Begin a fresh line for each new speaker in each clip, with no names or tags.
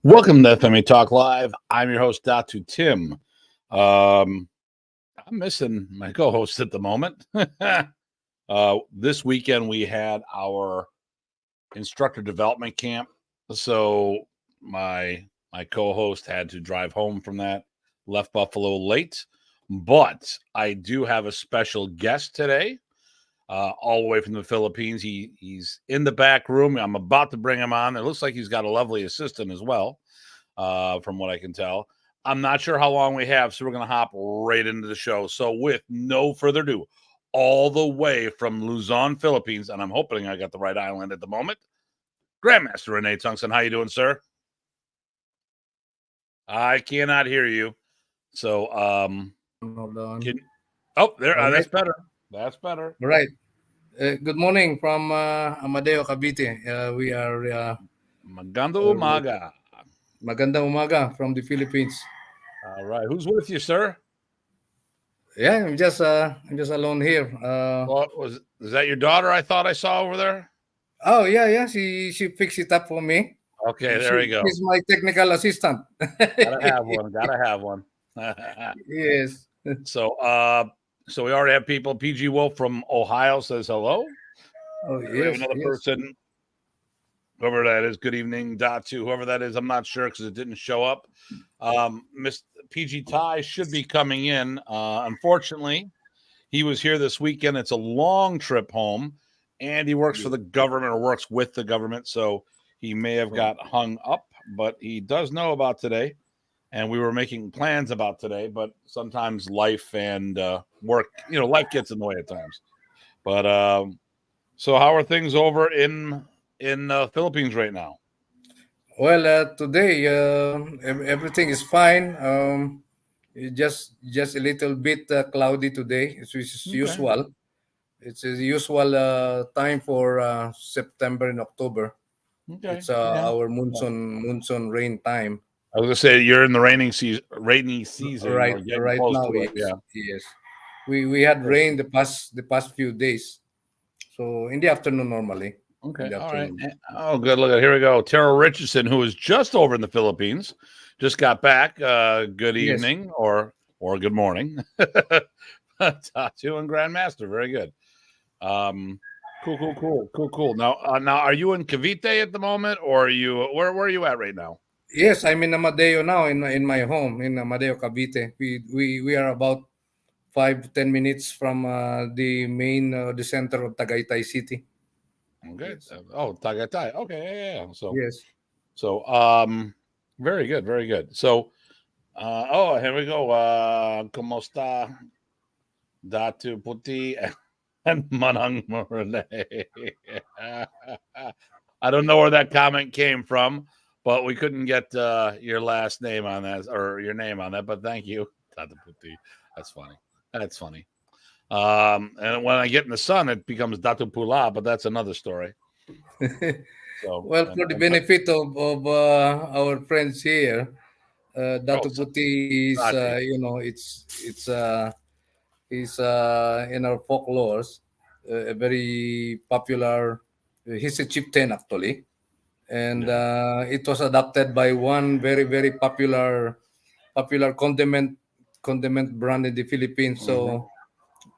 Welcome to FMA Talk Live. I'm your host, Datu Tim. I'm missing my co-host at the moment. This weekend we had our instructor development camp, so my co-host had to drive home from that. Left Buffalo late, but I do have a special guest today, all the way from the Philippines. He's in the back room. I'm about to bring him on. It looks like he's got a lovely assistant as well, from what I can tell. I'm not sure how long we have, so we're going to hop right into the show. So with no further ado, all the way from Luzon, Philippines, and I'm hoping I got the right island at the moment, Grandmaster Renee Tongson. How you doing, sir? I cannot hear you. So,
Hold on.
there.
All
That's
right.
better. That's better.
All right. Good morning from Amadeo, Cavite. We are
Magandang umaga.
magandang umaga from the Philippines.
All right. Who's with you, sir?
Yeah, I'm just alone here.
Is that your daughter I thought I saw over there?
Oh yeah. She fixed it up for me.
Okay, there we go.
She's my technical assistant.
Gotta have one. Gotta have one.
Yes.
So we already have people. PG Wolf from Ohio says hello.
Oh
We have
yes.
another person, whoever that is. Good evening, Datu. Whoever that is, I'm not sure because it didn't show up. Miss PG Ty should be coming in. Unfortunately, he was here this weekend. It's a long trip home, and he works for the government or works with the government, so he may have got hung up, but he does know about today. And we were making plans about today, but sometimes life and work, life gets in the way at times. But so how are things over in Philippines right now?
Well, today everything is fine. Just a little bit cloudy today, as is usual. It's a usual time for September and October.
Okay.
It's our monsoon rain time.
I was gonna say you're in the rainy season.
Right,
Or getting
right
close
now,
to it.
yes,
Yeah.
yes. We had rain the past few days. So in the afternoon normally.
Okay. All right. Oh, good. Look at here we go. Tara Richardson, who was just over in the Philippines, just got back. Good evening or good morning. Tatu and Grandmaster. Very good. Cool. Now, are you in Cavite at the moment, or are you where are you at right now?
Yes, I'm in Amadeo now in my home in Amadeo, Cavite. We are about 5-10 minutes from the main the center of Tagaytay City.
Okay.
Yes.
Oh, Tagaytay. Okay. Yeah. So
Yes.
very good. Very good. So, here we go. ¿Cómo está Datu Puti and Manang Morale? I don't know where that comment came from, but we couldn't get your last name on that or your name on that. But thank you, Datu Puti. That's funny. That's funny. And when I get in the sun, it becomes Datu Pula, but that's another story. So,
Well, for the benefit of our friends here, Datu Puti is in our folklores a very popular. He's a chieftain actually, and it was adopted by one very popular condiment brand in the Philippines. So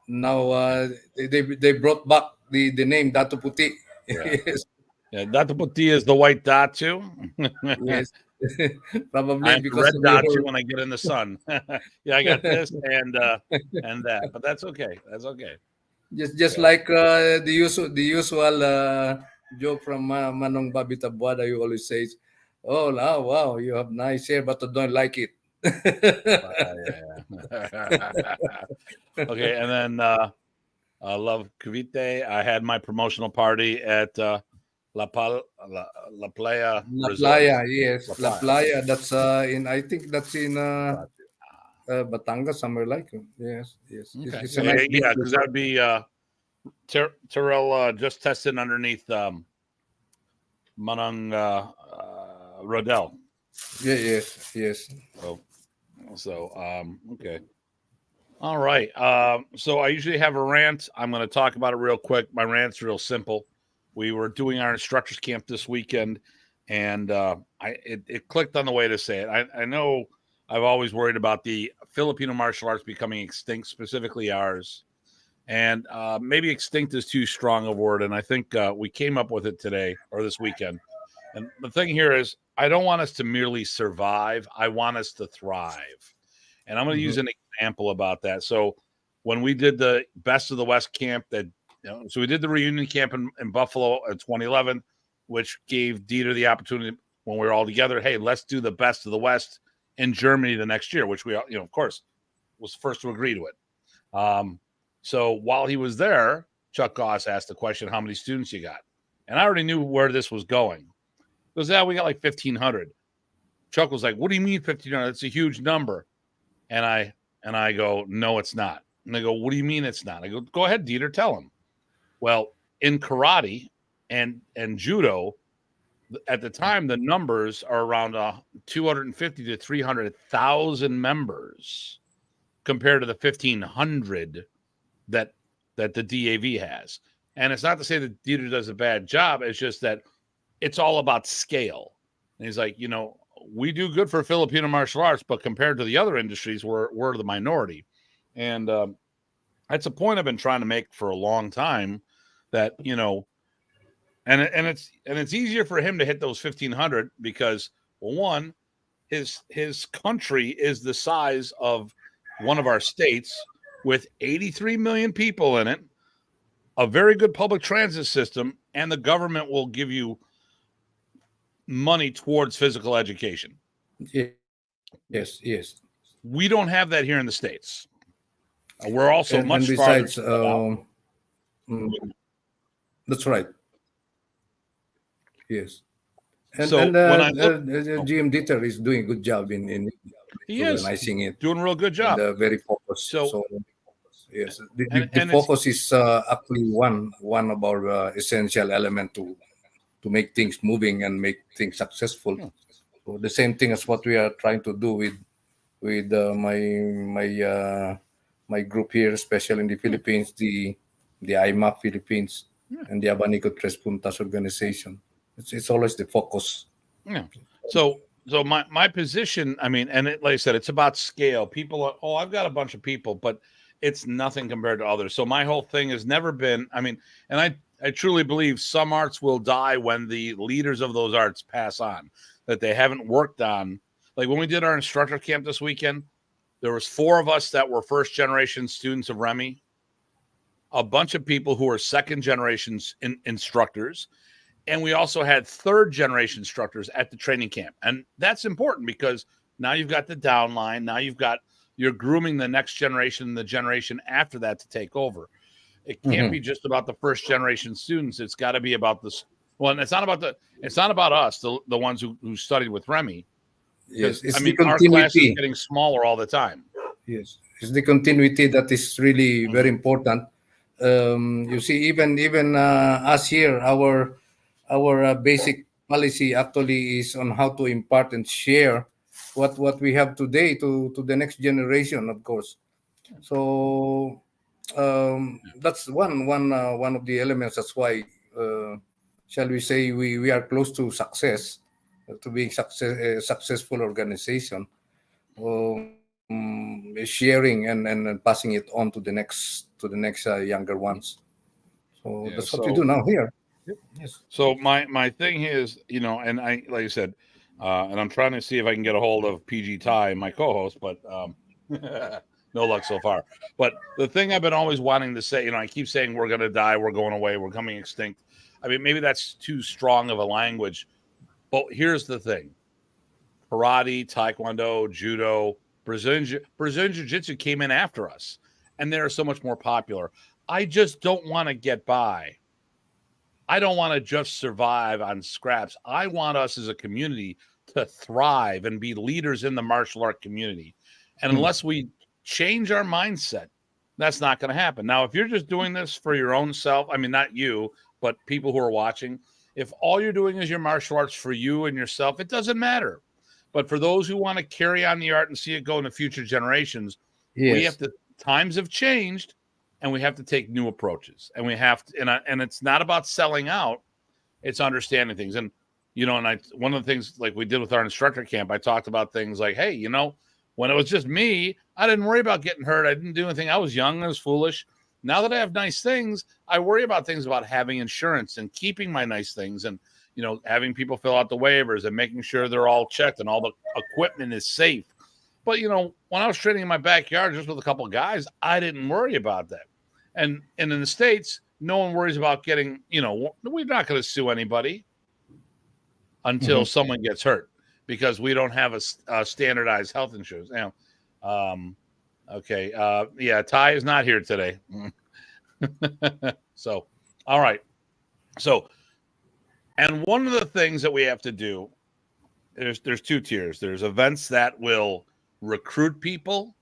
now they brought back the name Datu Puti. Yes.
Yeah, Datu Puti is the white Datu.
Yes. Probably
I'm the
because
red
of
Datu
your
when I get in the sun. Yeah, I got this and that, but that's okay. That's okay.
just like the usual joke from Manong Babi Tabuada. You always says, "Oh, wow, you have nice hair, but I don't like it."
Okay, and then I love Cavite. I had my promotional party at La Playa.
La Playa, yes, La Playa. That's I think that's in Batangas, somewhere like. Yes.
Okay.
It's a nice beach.
Yeah, because that would be Terrell just tested underneath Manang Rodell.
Yeah, yes.
So okay. All right. So I usually have a rant. I'm going to talk about it real quick. My rant's real simple. We were doing our instructors camp this weekend, And it clicked on the way to say it. I know I've always worried about the Filipino martial arts becoming extinct, specifically ours. And maybe extinct is too strong a word. And I think we came up with it today or this weekend. And the thing here is, I don't want us to merely survive. I want us to thrive. And I'm going to use an example about that. So when we did the Best of the West camp, so we did the reunion camp in Buffalo in 2011, which gave Dieter the opportunity when we were all together. Hey, let's do the Best of the West in Germany the next year, which we, of course, was first to agree to it. So while he was there, Chuck Goss asked the question, how many students you got? And I already knew where this was going. He goes, yeah, we got like 1,500. Chuck was like, what do you mean 1,500? That's a huge number. And I go, no, it's not. And they go, what do you mean it's not? I go, go ahead, Dieter, tell him. Well, in karate and judo, at the time, the numbers are around 250 to 300,000 members compared to the 1,500 that the DAV has. And it's not to say that Dieter does a bad job. It's just that it's all about scale. And he's like, we do good for Filipino martial arts, but compared to the other industries, we're the minority. And that's a point I've been trying to make for a long time, that, and it's easier for him to hit those 1,500 because, well, one, his country is the size of one of our states with 83 million people in it, a very good public transit system, and the government will give you money towards physical education.
Yes.
We don't have that here in the States. We're also much
besides,
farther.
That's right. Yes. And,
so
and
when I
GM Dieter is doing a good job in organizing it.
Doing a real good job.
And, very focused.
So
yes, the focus is actually one of our essential element to make things moving and make things successful.
Yeah.
So the same thing as what we are trying to do with my group here, especially in the Philippines, the IMAP Philippines and the Abanico Tres Puntas organization. It's always the focus.
Yeah. So my position, and like I said, it's about scale. People are, I've got a bunch of people, but it's nothing compared to others. So my whole thing has never been, and I truly believe some arts will die when the leaders of those arts pass on, that they haven't worked on. Like when we did our instructor camp this weekend, there was 4 of us that were first generation students of Remy, a bunch of people who are second generation instructors, and we also had third generation instructors at the training camp. And that's important because now you've got the downline. Now you're grooming the next generation, the generation after that to take over. It can't be just about the first generation students. It's got to be about this. Well, and it's not about us, the ones who studied with Remy.
Yes, it's
our class is getting smaller all the time.
Yes, it's the continuity that is really very important. You see, even us here, our basic policy actually is on how to impart and share what we have today to the next generation, of course. So that's one of the elements. That's why, shall we say, we are close to success, to being a successful organization, sharing and passing it on to the next younger ones. So that's what we do now here.
Yes. So my thing is, and I, like I said, and I'm trying to see if I can get a hold of PG Ty, my co-host, but no luck so far. But the thing I've been always wanting to say, I keep saying we're going to die, we're going away, we're coming extinct. Maybe that's too strong of a language. But here's the thing: karate, taekwondo, judo, Brazilian jiu-jitsu came in after us, and they're so much more popular. I just don't want to get by. I don't want to just survive on scraps. I want us as a community to thrive and be leaders in the martial art community. And unless we change our mindset, that's not going to happen. Now, if you're just doing this for your own self, not you, but people who are watching, if all you're doing is your martial arts for you and yourself, it doesn't matter. But for those who want to carry on the art and see it go into future generations, we have to, times have changed, and we have to take new approaches. And we have to, and it's not about selling out, it's understanding things. And And one of the things like we did with our instructor camp, I talked about things like, hey, when it was just me, I didn't worry about getting hurt. I didn't do anything. I was young. I was foolish. Now that I have nice things, I worry about things about having insurance and keeping my nice things and, having people fill out the waivers and making sure they're all checked and all the equipment is safe. But, when I was training in my backyard just with a couple of guys, I didn't worry about that. And in the States, no one worries about getting, we're not going to sue anybody until someone gets hurt because we don't have a standardized health insurance. Okay. Ty is not here today. So, all right. So, and one of the things that we have to do, there's two tiers. There's events that will recruit people,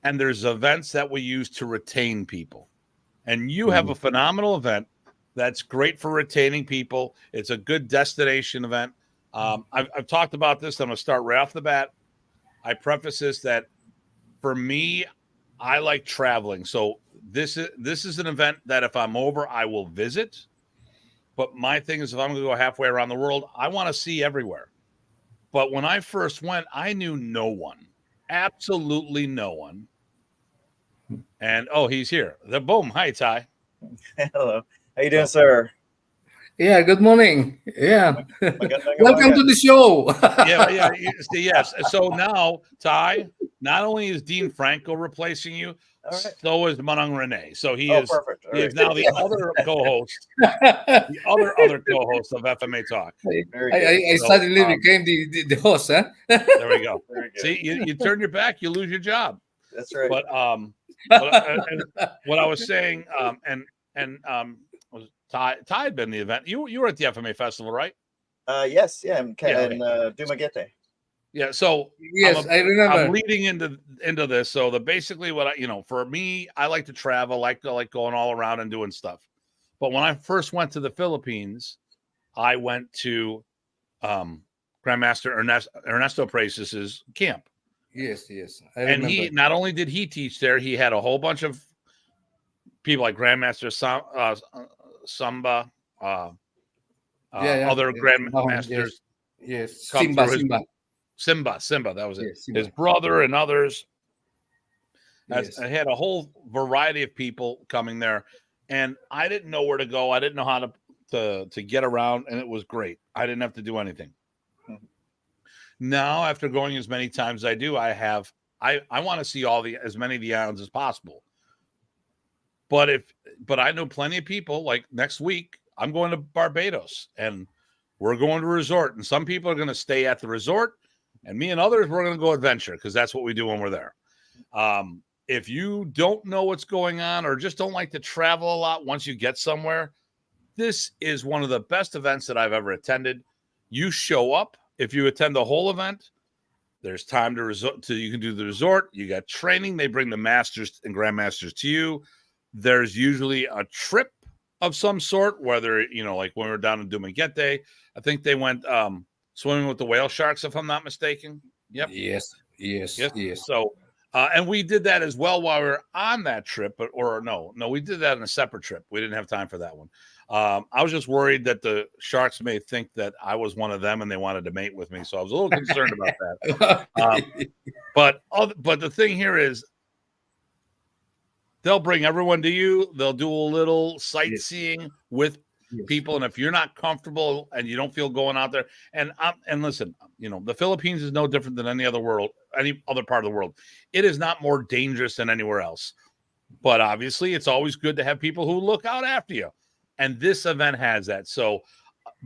and there's events that we use to retain people. And you have a phenomenal event that's great for retaining people. It's a good destination event. I've talked about this. I'm going to start right off the bat. I preface this that for me, I like traveling. So this is an event that if I'm over, I will visit. But my thing is, if I'm going to go halfway around the world, I want to see everywhere. But when I first went, I knew no one, absolutely no one. And he's here. Boom. Hi, Ty.
Hello. How you doing, sir?
Yeah, good morning. Yeah. Welcome to the show.
Yes. So now, Ty, not only is Dean Franco replacing you, so is Manang Renee. So he is
perfect.
He is now the other co-host, the other co-host of FMA Talk.
I suddenly became the host, huh?
There we go. See, you turn your back, you lose your job.
That's right.
But and what I was saying, was Ty had been the event. You were at the FMA festival, right?
Yes, yeah, in Dumaguete.
Yeah, so
yes, I remember.
I'm leading into this. So basically what for me, I like to travel, like going all around and doing stuff. But when I first went to the Philippines, I went to Grandmaster Ernesto Precis's camp.
Yes, I
and
remember.
he not only did he teach there, he had a whole bunch of people like Grandmaster Samba, other grandmasters.
Yes.
Simba, that was it. Yes, his brother and others. Yes. I had a whole variety of people coming there, and I didn't know where to go. I didn't know how to get around, and it was great. I didn't have to do anything. Now, after going as many times as I do, I want to see as many of the islands as possible. But I know plenty of people. Like next week, I'm going to Barbados, and we're going to a resort, and some people are going to stay at the resort, and me and others we're going to go adventure because that's what we do when we're there. If you don't know what's going on or just don't like to travel a lot, once you get somewhere, this is one of the best events that I've ever attended. You show up. If you attend the whole event, there's time to you can do the resort. You got training. They bring the masters and grandmasters to you. There's usually a trip of some sort, whether, like when we were down in Dumaguete, I think they went swimming with the whale sharks, if I'm not mistaken. Yep.
Yes.
So, and we did that as well while we were on that trip, no, we did that in a separate trip. We didn't have time for that one. I was just worried that the sharks may think that I was one of them and they wanted to mate with me. So I was a little concerned about that. But the thing here is they'll bring everyone to you. They'll do a little sightseeing with people. And if you're not comfortable and you don't feel going out there, and listen, the Philippines is no different than any other part of the world. It is not more dangerous than anywhere else. But obviously, it's always good to have people who look out after you. And this event has that. So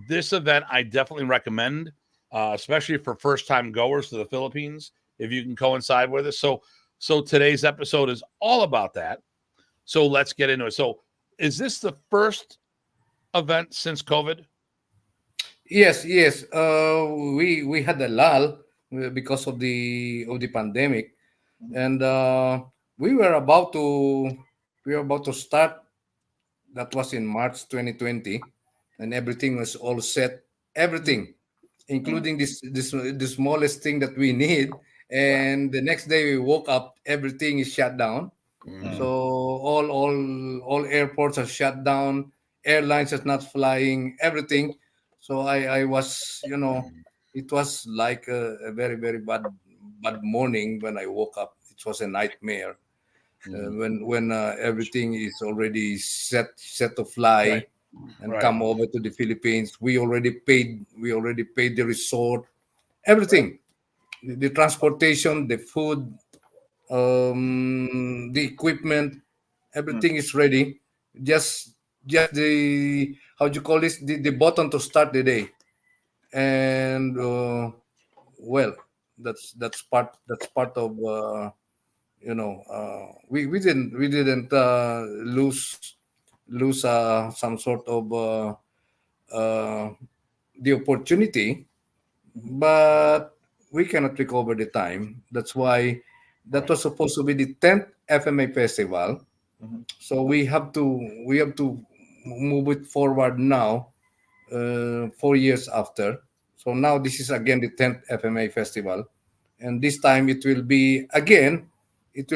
this event, I definitely recommend, especially for first-time goers to the Philippines, if you can coincide with us. So today's episode is all about that. So let's get into it. So is this the first event since COVID?
Yes. We had a lull because of the pandemic, and we were about to start. That was in March 2020, and everything was all set. Everything, including the smallest thing that we need. And the next day we woke up, everything is shut down. So all airports are shut down. Airlines are not flying. Everything. So I was, it was like a very, very bad morning when I woke up. It was a nightmare. When everything is already set to fly
Right.
and
Right.
come over to the Philippines. We already paid the resort, everything, the transportation, the food, the equipment, everything is ready. Just the, how do you call this, the button to start the day. And well, that's part of, we didn't lose some sort of uh, the opportunity, but we cannot recover the time. That's why that was supposed to be the 10th FMA festival.
Mhm.
So we have to move it forward now, 4 years after. So now this is again the 10th FMA festival, and this time it will be in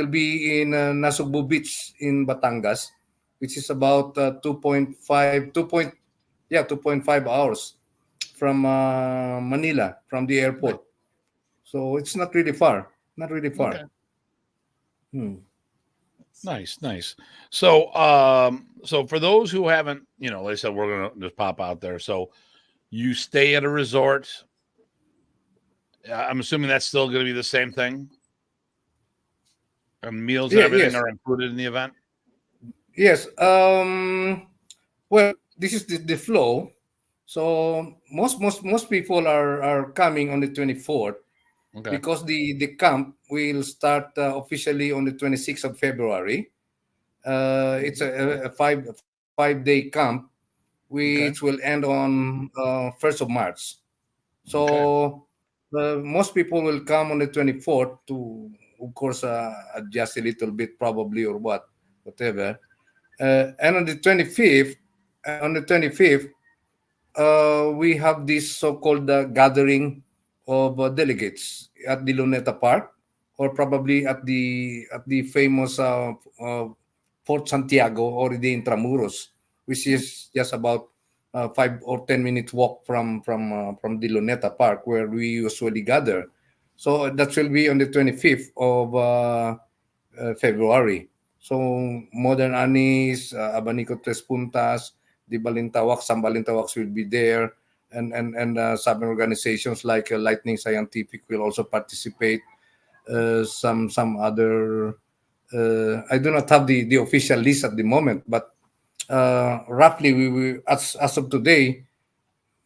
Nasugbu Beach in Batangas, which is about 2.5 hours from Manila, from the
Nice.
airport. So it's not really far. Not really far.
Okay.
Hmm.
Nice, nice. So, so for those who haven't, like I said, we're gonna just pop out there. So, you stay at a resort. I'm assuming that's still going to be the same thing, and meals and
Yeah.
everything
Yes.
are included in the event.
Yes. Well, this is the flow. So most people are coming on the 24th,
Okay.
because the camp will start officially on the 26th of February. It's a 5 day camp, which
Okay.
will end on 1st of March.
Okay.
So most people will come on the 24th to, of course, adjust a little bit probably, or whatever. And on the 25th, we have this so-called gathering of delegates at the Luneta Park, or probably at the famous Fort Santiago, or the Intramuros, which is just about 5 or 10 minutes walk from the Luneta Park, where we usually gather. So that will be on the 25th of February. So Modern Arnis, Abanico Tres Puntas, the Balintawak, some Balintawaks will be there, and some organizations like Lightning Scientific will also participate. Some other, I do not have the official list at the moment, but roughly, as of today,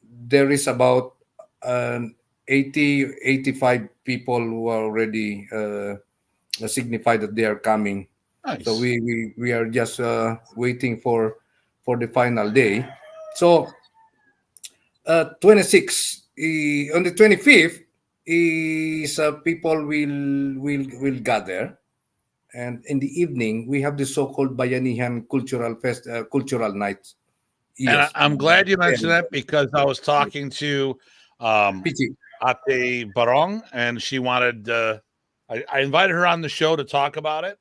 there is about uh, 85 people who are already signified that they are coming. So
Nice.
we are just waiting for the final day. So 26 on the 25th is people will gather, and in the evening we have the so-called Bayanihan cultural night.
And
Yes.
I'm glad you mentioned
And
that because I was talking to um,
Pichi.
Ate Barong, and she wanted. I invited her on the show to talk about it.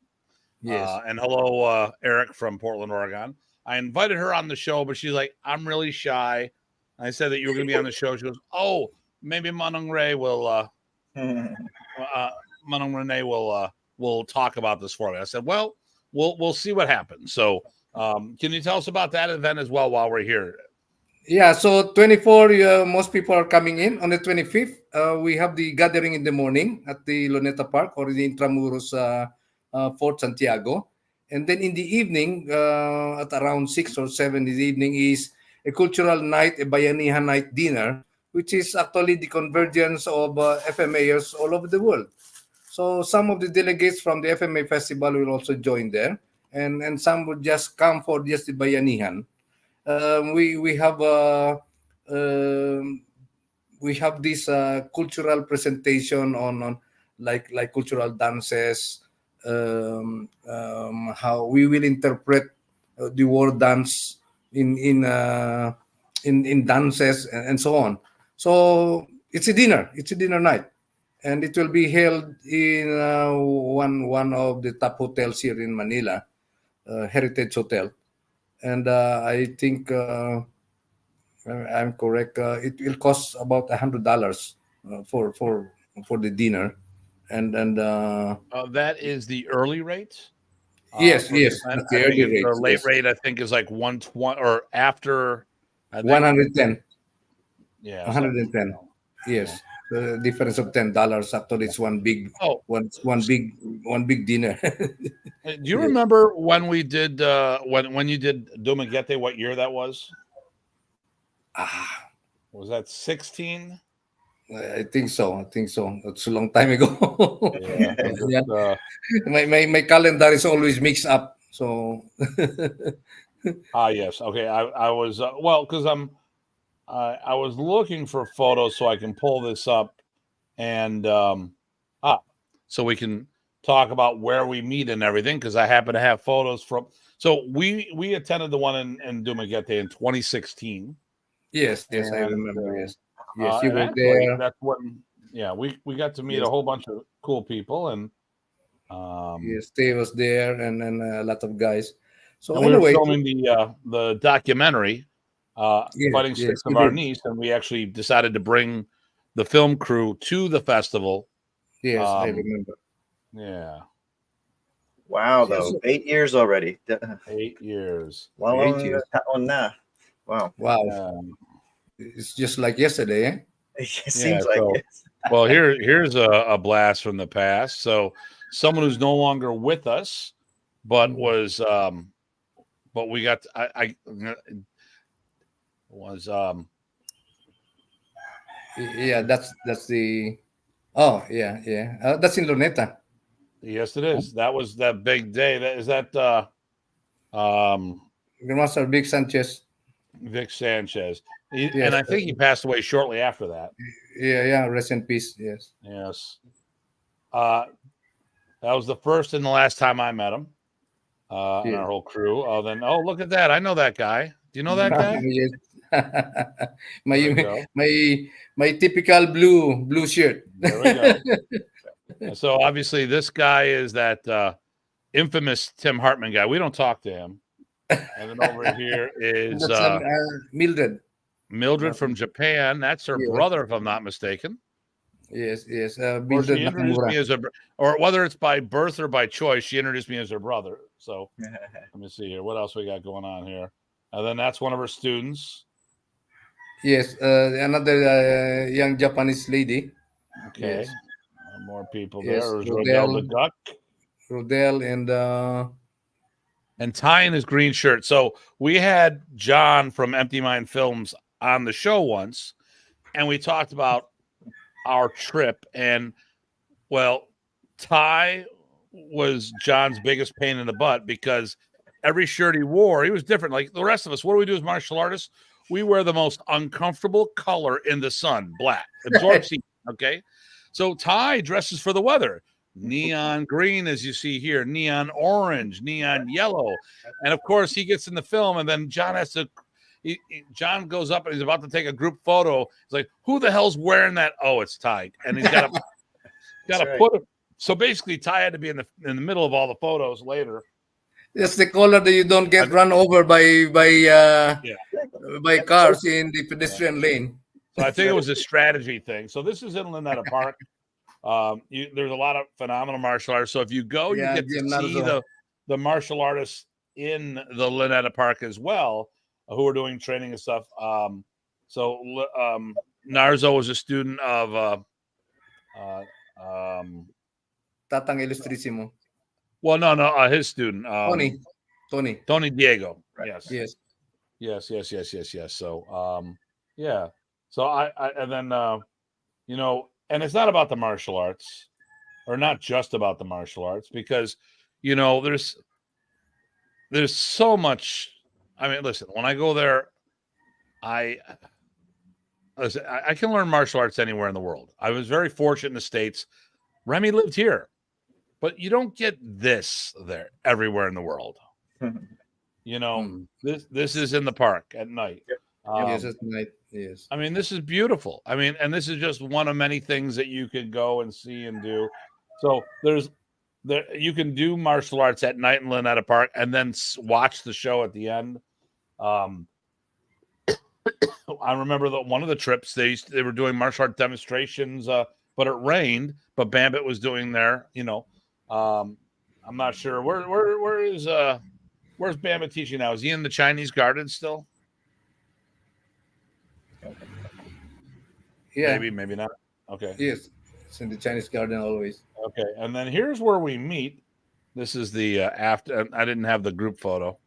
Yes.
And hello, Eric from Portland, Oregon. I invited her on the show, but she's like, I'm really shy. I said that you were going to be on the show. She goes, oh, maybe Manong Ray will, Manong Renee will talk about this for me. I said, well, we'll see what happens. So, can you tell us about that event as well while we're here?
Yeah, so 24, most people are coming in. On the 25th, we have the gathering in the morning at the Luneta Park, or the Intramuros Fort Santiago. And then in the evening, at around 6 or 7 in the evening, is a cultural night, a Bayanihan night dinner, which is actually the convergence of FMAers all over the world. So some of the delegates from the FMA festival will also join there, and some would just come for just the Bayanihan. We have um, we have this cultural presentation on like cultural dances, how we will interpret the war dance in dances, and so on. So it's a dinner night, and it will be held in one of the top hotels here in Manila, Heritage Hotel. And I think I'm correct. It will cost about $100 for the dinner, and
That is the early rate.
yes,
For the
yes,
event.
that's
I
the
think
early
the
rate.
late
Yes,
rate I think is like 120 or after. I think
110,
yeah, something.
110.
Yeah.
Yes, the difference of $10. Actually, it's
Oh,
one big dinner.
do you
Yes.
remember when we did when you did Dumaguete? What year that was?
Ah,
Was that 16?
I think so. I think so. That's a long time ago.
Yeah. I'm just,
Yeah. My calendar is always mixed up. So
yes. Okay. I was well because I was looking for photos so I can pull this up and so we can talk about where we meet and everything because I happen to have photos from. So we attended the one in Dumaguete in 2016.
yes, yes, I
And
remember. Yes, yes, you
and
were
actually
there.
that's when we got to meet a
Yes,
whole bunch of cool people um
yes, Steve was there, and a lot of guys. So
and we were
anyway,
filming the documentary
yes,
Fighting
yes,
Sticks of
you did.
Arnis, and we actually decided to bring the film crew to the festival.
Yes, I
um
remember.
yeah,
Wow,
Yes,
though 8 years already.
8 years.
great years.
Taon na. Wow.
Wow,
um,
it's just like yesterday, eh?
It
yeah,
seems like
so
it.
well here's a blast from the past. So someone who's no longer with us but
Mhm.
was but we got I was
Yeah, that's the. Oh, yeah, yeah. That's in Luneta.
yes it is. That was that big day. That is that um
Grandmaster Big Sanchez.
Vic Sanchez. And
Yes,
I think he passed away shortly after that.
yeah, yeah. Rest in peace. Yes.
Yes. Uh that was the first and the last time I met him. And
Yes.
our whole crew. Then look at that. I know that guy. Do you know that guy?
Yes. my
There we go.
my typical blue shirt.
There we go. And so obviously this guy is that infamous Tim Hartman guy. We don't talk to him. And then over here is
That's Mildred.
Mildred from Japan. That's her
Yes,
brother, if I'm not mistaken.
yes, yes.
Or
Mildred
she introduced
Nakamura.
me as or whether it's by birth or by choice, she introduced me as her brother. So let me see here. What else we got going on here? And then that's one of her students.
Yes, another young Japanese lady.
Okay.
Yes,
More people there.
yes.
There's Rodell the Duck.
Rodell,
And tying his green shirt. So we had John from Empty Mind Films on the show once, and we talked about our trip. And well, Ty was John's biggest pain in the butt because every shirt he wore, he was different. Like the rest of us, what do we do as martial artists? We wear the most uncomfortable color in the sun, black, absorbs heat. Okay. So Ty dresses for the weather. Neon green, as you see here, neon orange, neon yellow. And of course, he gets in the film, and then John has to. John goes up and he's about to take a group photo. He's like, "Who the hell's wearing that?" Oh, it's Ty, and he's got to
Right.
put it. So basically, Ty had to be in the middle of all the photos later.
that's the color that you don't get run over
Yeah.
by cars in the pedestrian lane.
So I think it was a strategy thing. So this is in Lynetta Park. There's a lot of phenomenal martial artists. So if you go, you
Yeah,
get to
Jim
see
Narzo.
the martial artists in the Lynetta Park as well, who are doing training and stuff. Narzo was a student of
Tatang Ilustrisimo.
well, no, his student, Tony Diego.
Right.
Yes.
Yes.
Yes. So, yeah. So and then, and it's not about the martial arts or not just about the martial arts because, there's so much. I mean, listen, when I go there, I can learn martial arts anywhere in the world. I was very fortunate in the States. Remy lived here, but you don't get this there everywhere in the world. This is in the park at night.
Yes, at night. Yes.
I mean, this is beautiful. I mean, and this is just one of many things that you could go and see and do. So you can do martial arts at night in Lynetta Park and then watch the show at the end. I remember that one of the trips they were doing martial art demonstrations, but it rained. But Bambit was doing there. I'm not sure where's Bambit teaching now? Is he in the Chinese Garden still?
Yeah.
Maybe not. Okay.
Yes. It's in the Chinese Garden always.
Okay, and then here's where we meet. This is the after. I didn't have the group photo,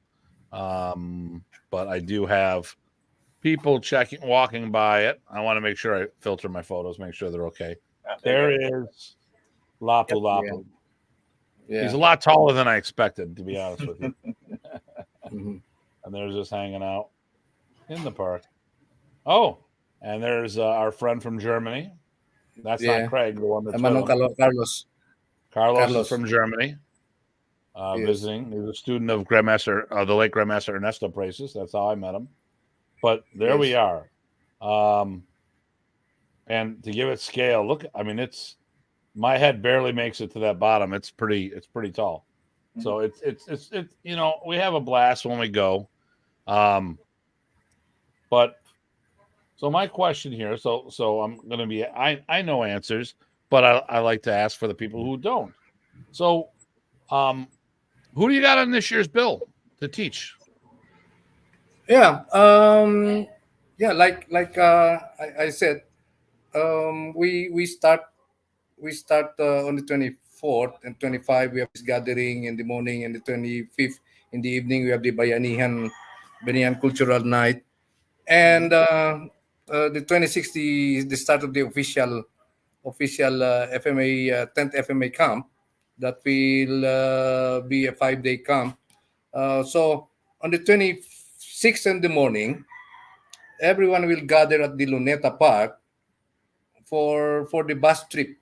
but I do have people walking by it. I want to make sure I filter my photos, make sure they're okay. There is Lapu Lapu.
Yeah.
He's a lot taller than I expected, to be honest with you.
Mhm.
And there's just hanging out in the park. Oh, and there's our friend from Germany. That's not Craig, the one that's
Carlos.
Carlos is from Germany. Visiting. He's a student of the late Grandmaster Ernesto Praces. That's how I met him. But there we are. And to give it scale, look, I mean, my head barely makes it to that bottom. It's pretty tall. So it's we have a blast when we go. But so my question here, so I'm gonna be I know answers, but I like to ask for the people who don't. So who do you got on this year's bill to teach?
Yeah. Like I said, we start on the 24th and 25th. We have this gathering in the morning, and the 25th in the evening we have the Bayanihan Cultural Night, and the 26th the start of the official FMA 10th FMA camp. That will be a 5-day camp. So on the 26th in the morning, everyone will gather at the Luneta Park for the bus trip.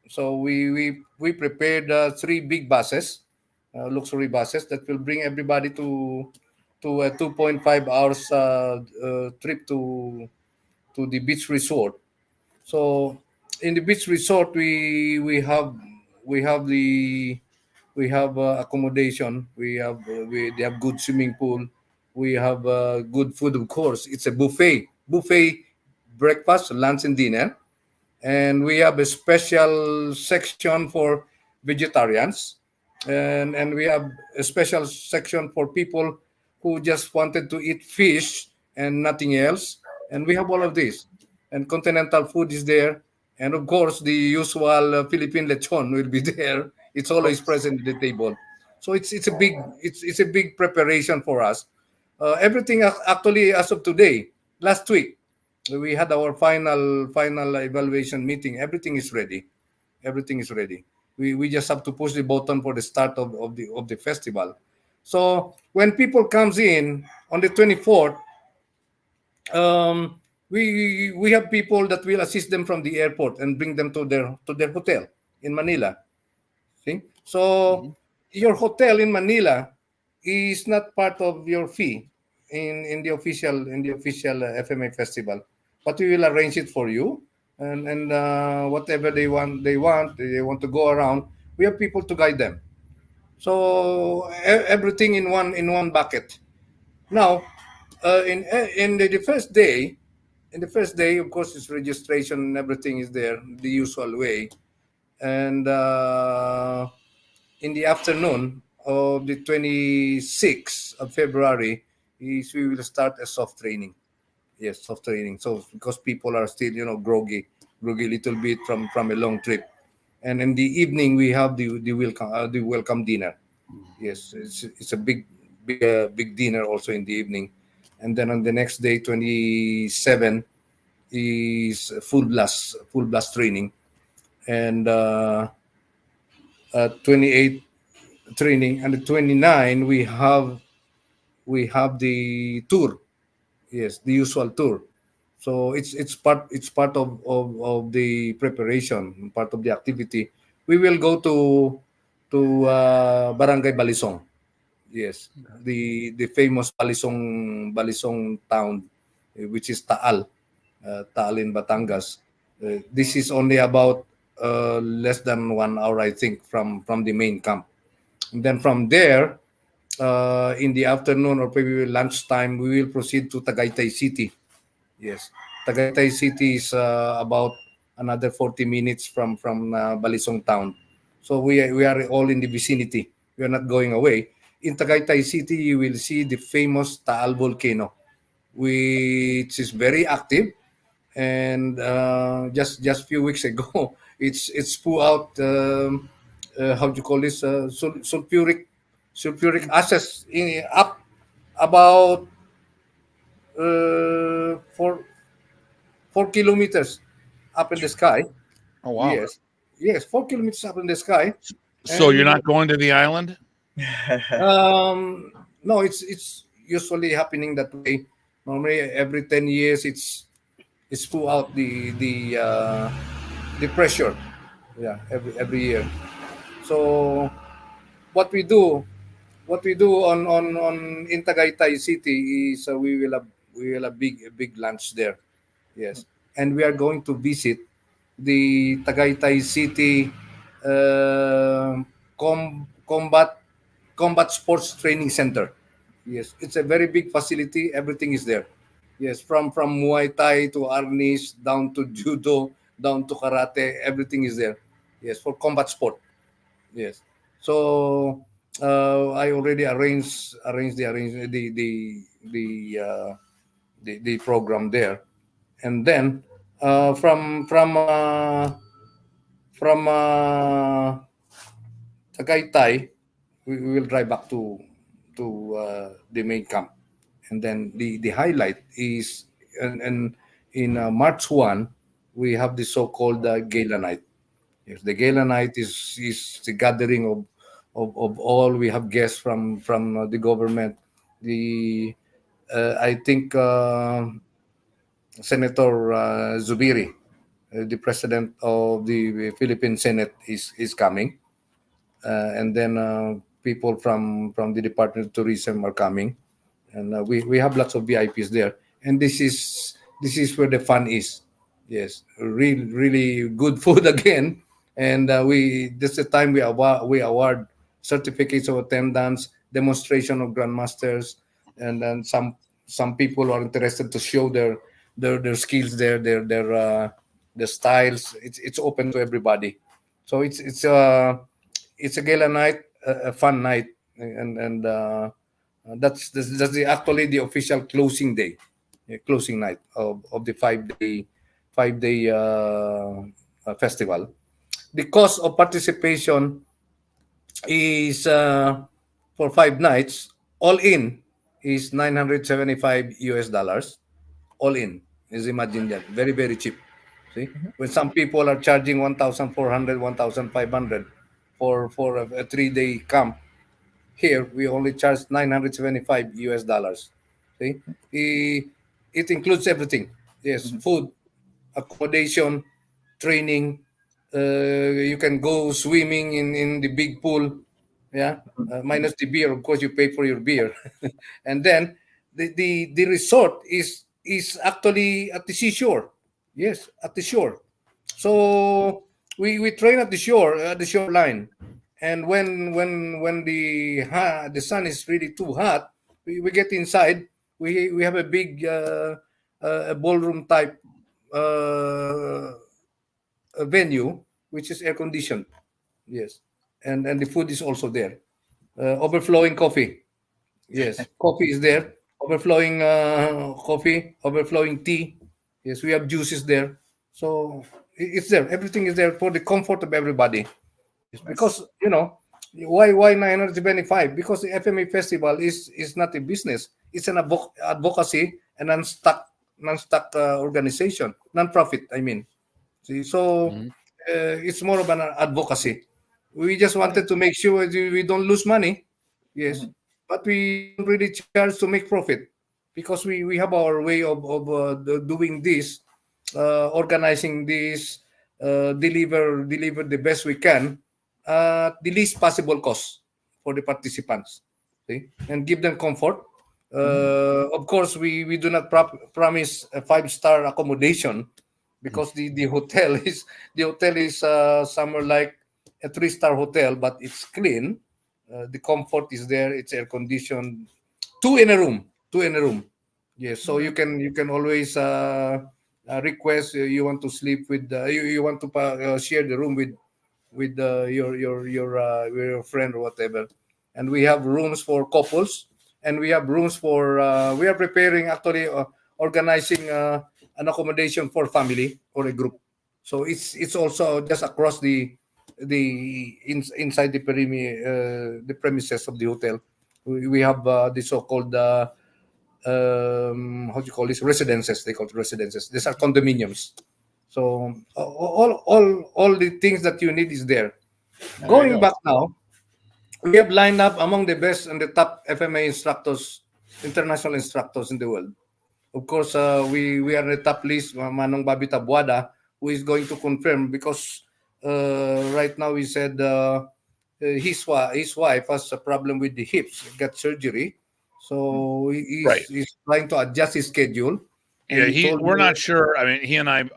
So we prepared 3 big buses, luxury buses that will bring everybody to a 2.5 hours trip to the beach resort. So in the beach resort, we have accommodation. They have good swimming pool. We have good food, of course. It's a buffet breakfast, lunch, and dinner, and we have a special section for vegetarians, and we have a special section for people who just wanted to eat fish and nothing else, and we have all of this, and continental food is there, and of course the usual Philippine lechon will be there. It's always present at the table. So it's a big preparation for us. Everything actually, as of today, last week we had our final evaluation meeting. Everything is ready. We just have to push the button for the start of the festival. So when people comes in on the 24th, we have people that will assist them from the airport and bring them to their hotel in Manila. See? So your hotel in Manila is not part of your fee in the official FMA festival, but we will arrange it for you, and whatever they want to go around. We have people to guide them. So everything in one bucket. Now, in the first day, of course, it's registration and everything is there the usual way, and in the afternoon of the 26th of February is we will start a soft training. Yes, soft training. So because people are still, groggy a little bit from a long trip, and in the evening we have the welcome dinner. Yes, it's a big dinner also in the evening, and then on the next day, 27, is full blast training, and 28 training, and the 29 we have the tour. Yes, the usual tour. So it's part of the preparation, part of the activity. We will go to Barangay Balisong. Yes, the famous Balisong town, which is Taal in Batangas. This is only about less than 1 hour, I think, from the main camp. And then from there, in the afternoon or maybe lunchtime, we will proceed to Tagaytay City. Yes, Tagaytay City is about another 40 minutes from Balisong town. So we are all in the vicinity. We are not going away. In Tagaytay City, you will see the famous Taal volcano, which is very active. And just few weeks ago, it's put out how do you call this sulfuric acids up about 4 kilometers up in the sky.
Oh wow!
Yes, yes, 4 kilometers up in the sky.
So you're
And
not going to the island?
no, it's usually happening that way. Normally, every 10 years, it's pull out the pressure. Yeah, every year. So what we do, what we do on in Tagaytay City is we will have big lunch there. Yes, and we are going to visit the Tagaytay City combat sports training center. Yes, it's a very big facility. Everything is there. Yes, from Muay Thai to Arnis, down to judo, down to karate, everything is there. Yes, for combat sport. Yes. So I already arranged the program there, and then from Tagaytay, we will drive back to the main camp, and then the highlight is and in March 1 we have the so-called gala night. Yes, the gala night is the gathering of all. We have guests from the government. The I think Senator Zubiri, the president of the Philippine Senate, is coming, and then people from the Department of Tourism are coming, and we have lots of VIPs there, and this is where the fun is. Yes, really good food again, and we this is the time we award certificates of attendance, demonstration of grandmasters, and then some people are interested to show their skills there, their styles. It's open to everybody, so it's a gala night, a fun night, and that's actually the official closing day, closing night of the 5-day festival. The cost of participation is for 5 nights, all in, is $975. All in, is imagine that, very cheap. See, when some people are charging 1,400, 1,500 for a 3-day camp, here we only charge $975. See, it includes everything. Yes, food, accommodation, training. You can go swimming in the big pool. Yeah, minus the beer. Of course, you pay for your beer, and then the resort is actually at the seashore. Yes, at the shore. So we train at the shore line, and when the sun is really too hot, we get inside. We have a big a ballroom type uh, a venue which is air conditioned. Yes, and the food is also there. Overflowing coffee. Yes, coffee is there. Overflowing coffee, overflowing tea. Yes, we have juices there. So it's there. Everything is there for the comfort of everybody. Yes,
Nice.
because why 975? Because the FMA festival is not a business. It's an advocacy and non-stock organization, non-profit. I mean, see, so
Mhm.
it's more of an advocacy. We just wanted to make sure we don't lose money. Yes,
Mhm.
but we don't really charge to make profit, because we have our way of doing this, organizing this, deliver the best we can at the least possible cost for the participants, see, and give them comfort.
Mhm.
Of course, we do not promise a 5-star accommodation, because the hotel is somewhere like a 3-star hotel, but it's clean. The comfort is there. It's air conditioned. Two in a room. Yes, so you can always request you want to sleep with you want to share the room with your friend or whatever, and we have rooms for couples, and we have rooms for we are preparing actually organizing an accommodation for family or a group. So it's also just across inside the premises of the hotel. We have the so-called how do you call this, residences, they call it residences. These are condominiums. So all the things that you need is there.
There you
Going
go.
back now, we have lined up among the best and the top FMA instructors, international instructors in the world. Of course, we are in the top list, Manong Bobby Tabuada, who is going to confirm, because right now he said his wife has a problem with the hips, got surgery. So
Right.
he's trying to adjust his schedule. And
Yeah,
he told
we're
me,
not sure. I mean, he and I,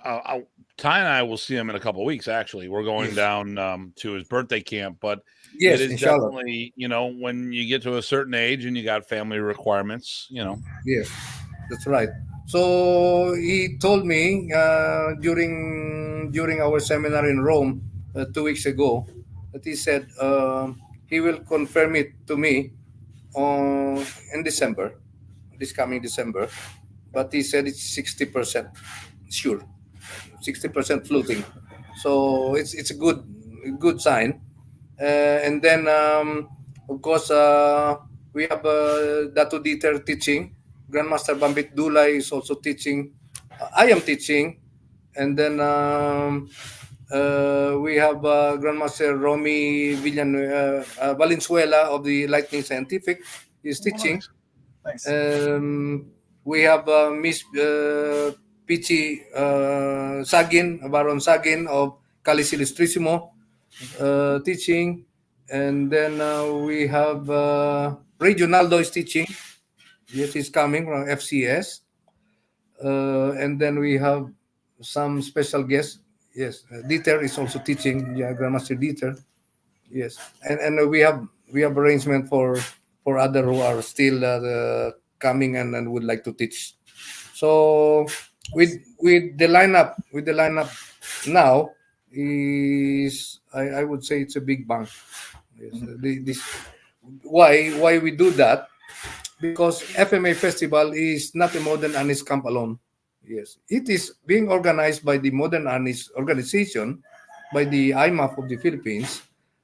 Ty and I will see him in a couple of weeks. Actually, we're going
Yes.
down to his birthday camp. But
yes,
it is
inshallah.
definitely, when you get to a certain age and you got family requirements,
Yes, that's right. So he told me during our seminar in Rome 2 weeks ago that he said he will confirm it to me in December, this coming December. But he said it's 60% sure, 60% floating. So it's a good sign. And then of course we have Datu Dieter teaching. Grandmaster Bambit Dulay is also teaching. I am teaching, and then we have Grandmaster Romy Valenzuela of the Lightning Scientific is teaching.
Nice.
We have Miss Pichi Sagin, Baron Sagin of Calis Illustrissimo teaching. And then we have Ray Junaldo is teaching. Yes, he's coming from FCS. And then we have some special guests. Yes, Dieter is also teaching. Yeah, Grandmaster Dieter. Yes, and we have arrangement for other who are still coming and would like to teach. So with the lineup now is I would say it's a big bang. Yes, this why we do that, because FMA Festival is not a modern Arnis camp alone. Yes, it is being organized by the Modern Arnis organization, by the IMAF of the Philippines.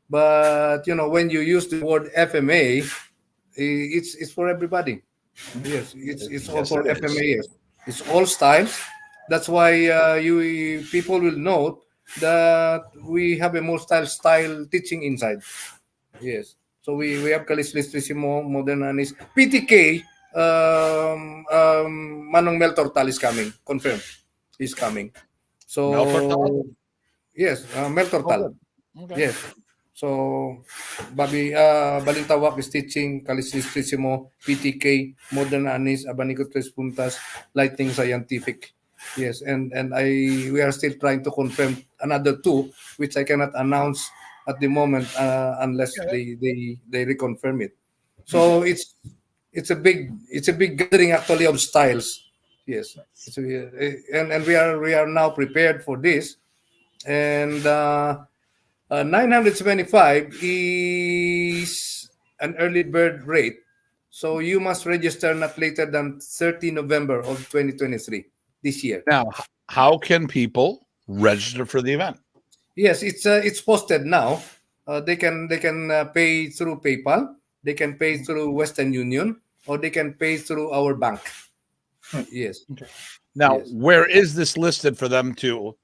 But when you use the word FMA, it's for everybody. Yes, it's all
Yes,
for
it is.
FMA. Yes. It's all styles. That's why you people will note that we have a more style teaching inside. Yes. So we have Kalislistissimo, Modern Anis, PTK. Manong Mel Tortal is coming. Confirmed. He's coming.
Mel Tortal?
So yes, Mel
Oh,
Tortal.
good. Okay.
Yes. So Bobby Balintawak is teaching Kalislistissimo, PTK, Modern Anis, Abanico Tres Puntas, Lightning Scientific. Yes, and we are still trying to confirm another two, which I cannot announce at the moment unless
Yeah.
they reconfirm it. So it's a big gathering actually of styles. Yes, and we are now prepared for this, and 975 is an early bird rate, so you must register not later than 30 November of 2023 this year.
Now, how can people register for the event?
Yes, it's posted now. They can pay through PayPal. They can pay through Western Union, or they can pay through our bank. Yes.
Now,
Yes.
where is this listed for them to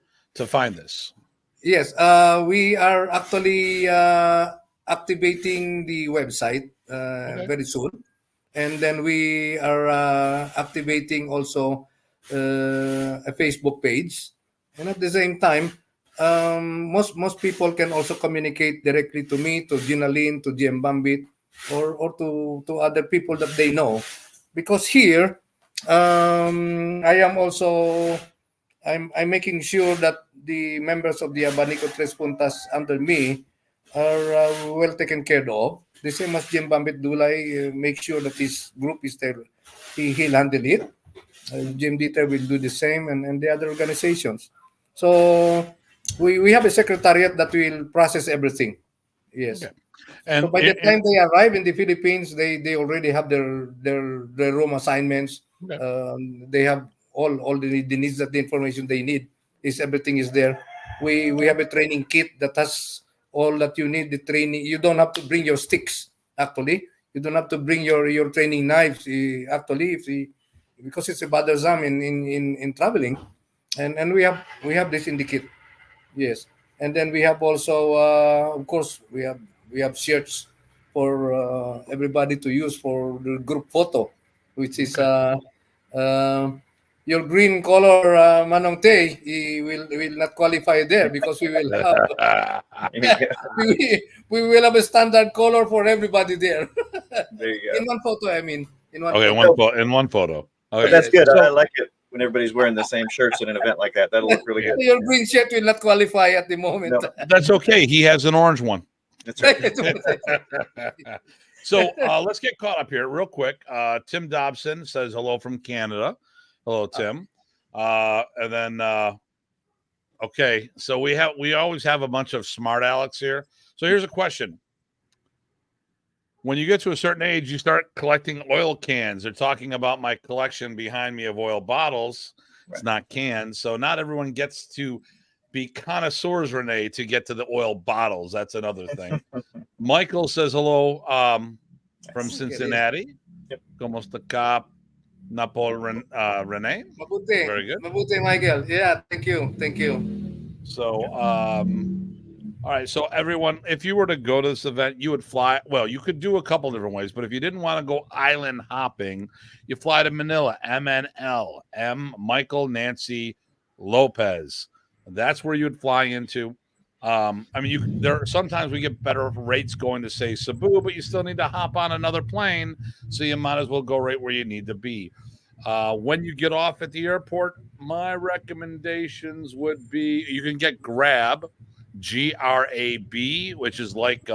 find this?
Yes. We are actually activating the website very soon, and then we are activating also a Facebook page, and at the same time, most people can also communicate directly to me, to Ginaline, to GM Bambit, or to other people that they know, because here I am also I'm making sure that the members of the Abanico Tres Puntas under me are well taken care of. The same as Jim Bambit Dulay, make sure that his group is there. He'll handle it. Gym Dieter will do the same, and the other organizations. So we have a secretariat that will process everything. Yes.
Okay.
So
And,
by the
and,
time they arrive in the Philippines, they already have their room assignments.
okay.
They have all the needs, that the information they need is everything is there. We have a training kit that has all that you need. The training, you don't have to bring your sticks. Actually, you don't have to bring your training knives. Actually, because it's a bothersome in traveling, and we have this in the kit. Yes, and then we have also, of course, we have shirts for everybody to use for the group photo, which is
Okay.
uh, your green color, Manong Tay, he will not qualify there because we will have
There you go.
we will have a standard color for everybody there.
There you
In
go.
one photo, I mean, in one
Okay,
photo.
in one photo.
But
Okay.
that's
Yes.
good. I
So
like it when everybody's wearing the same shirts at an event like that. That'll look really
yeah,
good.
Your green shirt will not qualify at the moment.
No,
that's okay. He has an orange one.
that's right.
So let's get caught up here real quick. Tim Dobson says hello from Canada. Hello, Tim. And then okay, so we always have a bunch of smart Alex here. So here's a question. When you get to a certain age, you start collecting oil cans. They're talking about my collection behind me of oil bottles. It's not cans. So not everyone gets to be connoisseurs, Renee, to get to the oil bottles. That's another thing. Michael says hello from Cincinnati.
Yep.
¿Cómo está acá, Renee?
Mabuti.
Very good.
Mabuti, Michael. Yeah, thank you.
So, all right. So, everyone, if you were to go to this event, you would fly. Well, you could do a couple different ways, but if you didn't want to go island hopping, you fly to Manila, MNL, Michael Nancy Lopez. That's where you'd fly into. I mean, sometimes we get better rates going to say Cebu, but you still need to hop on another plane, so you might as well go right where you need to be. When you get off at the airport, my recommendations would be you can get Grab, GRAB, which is like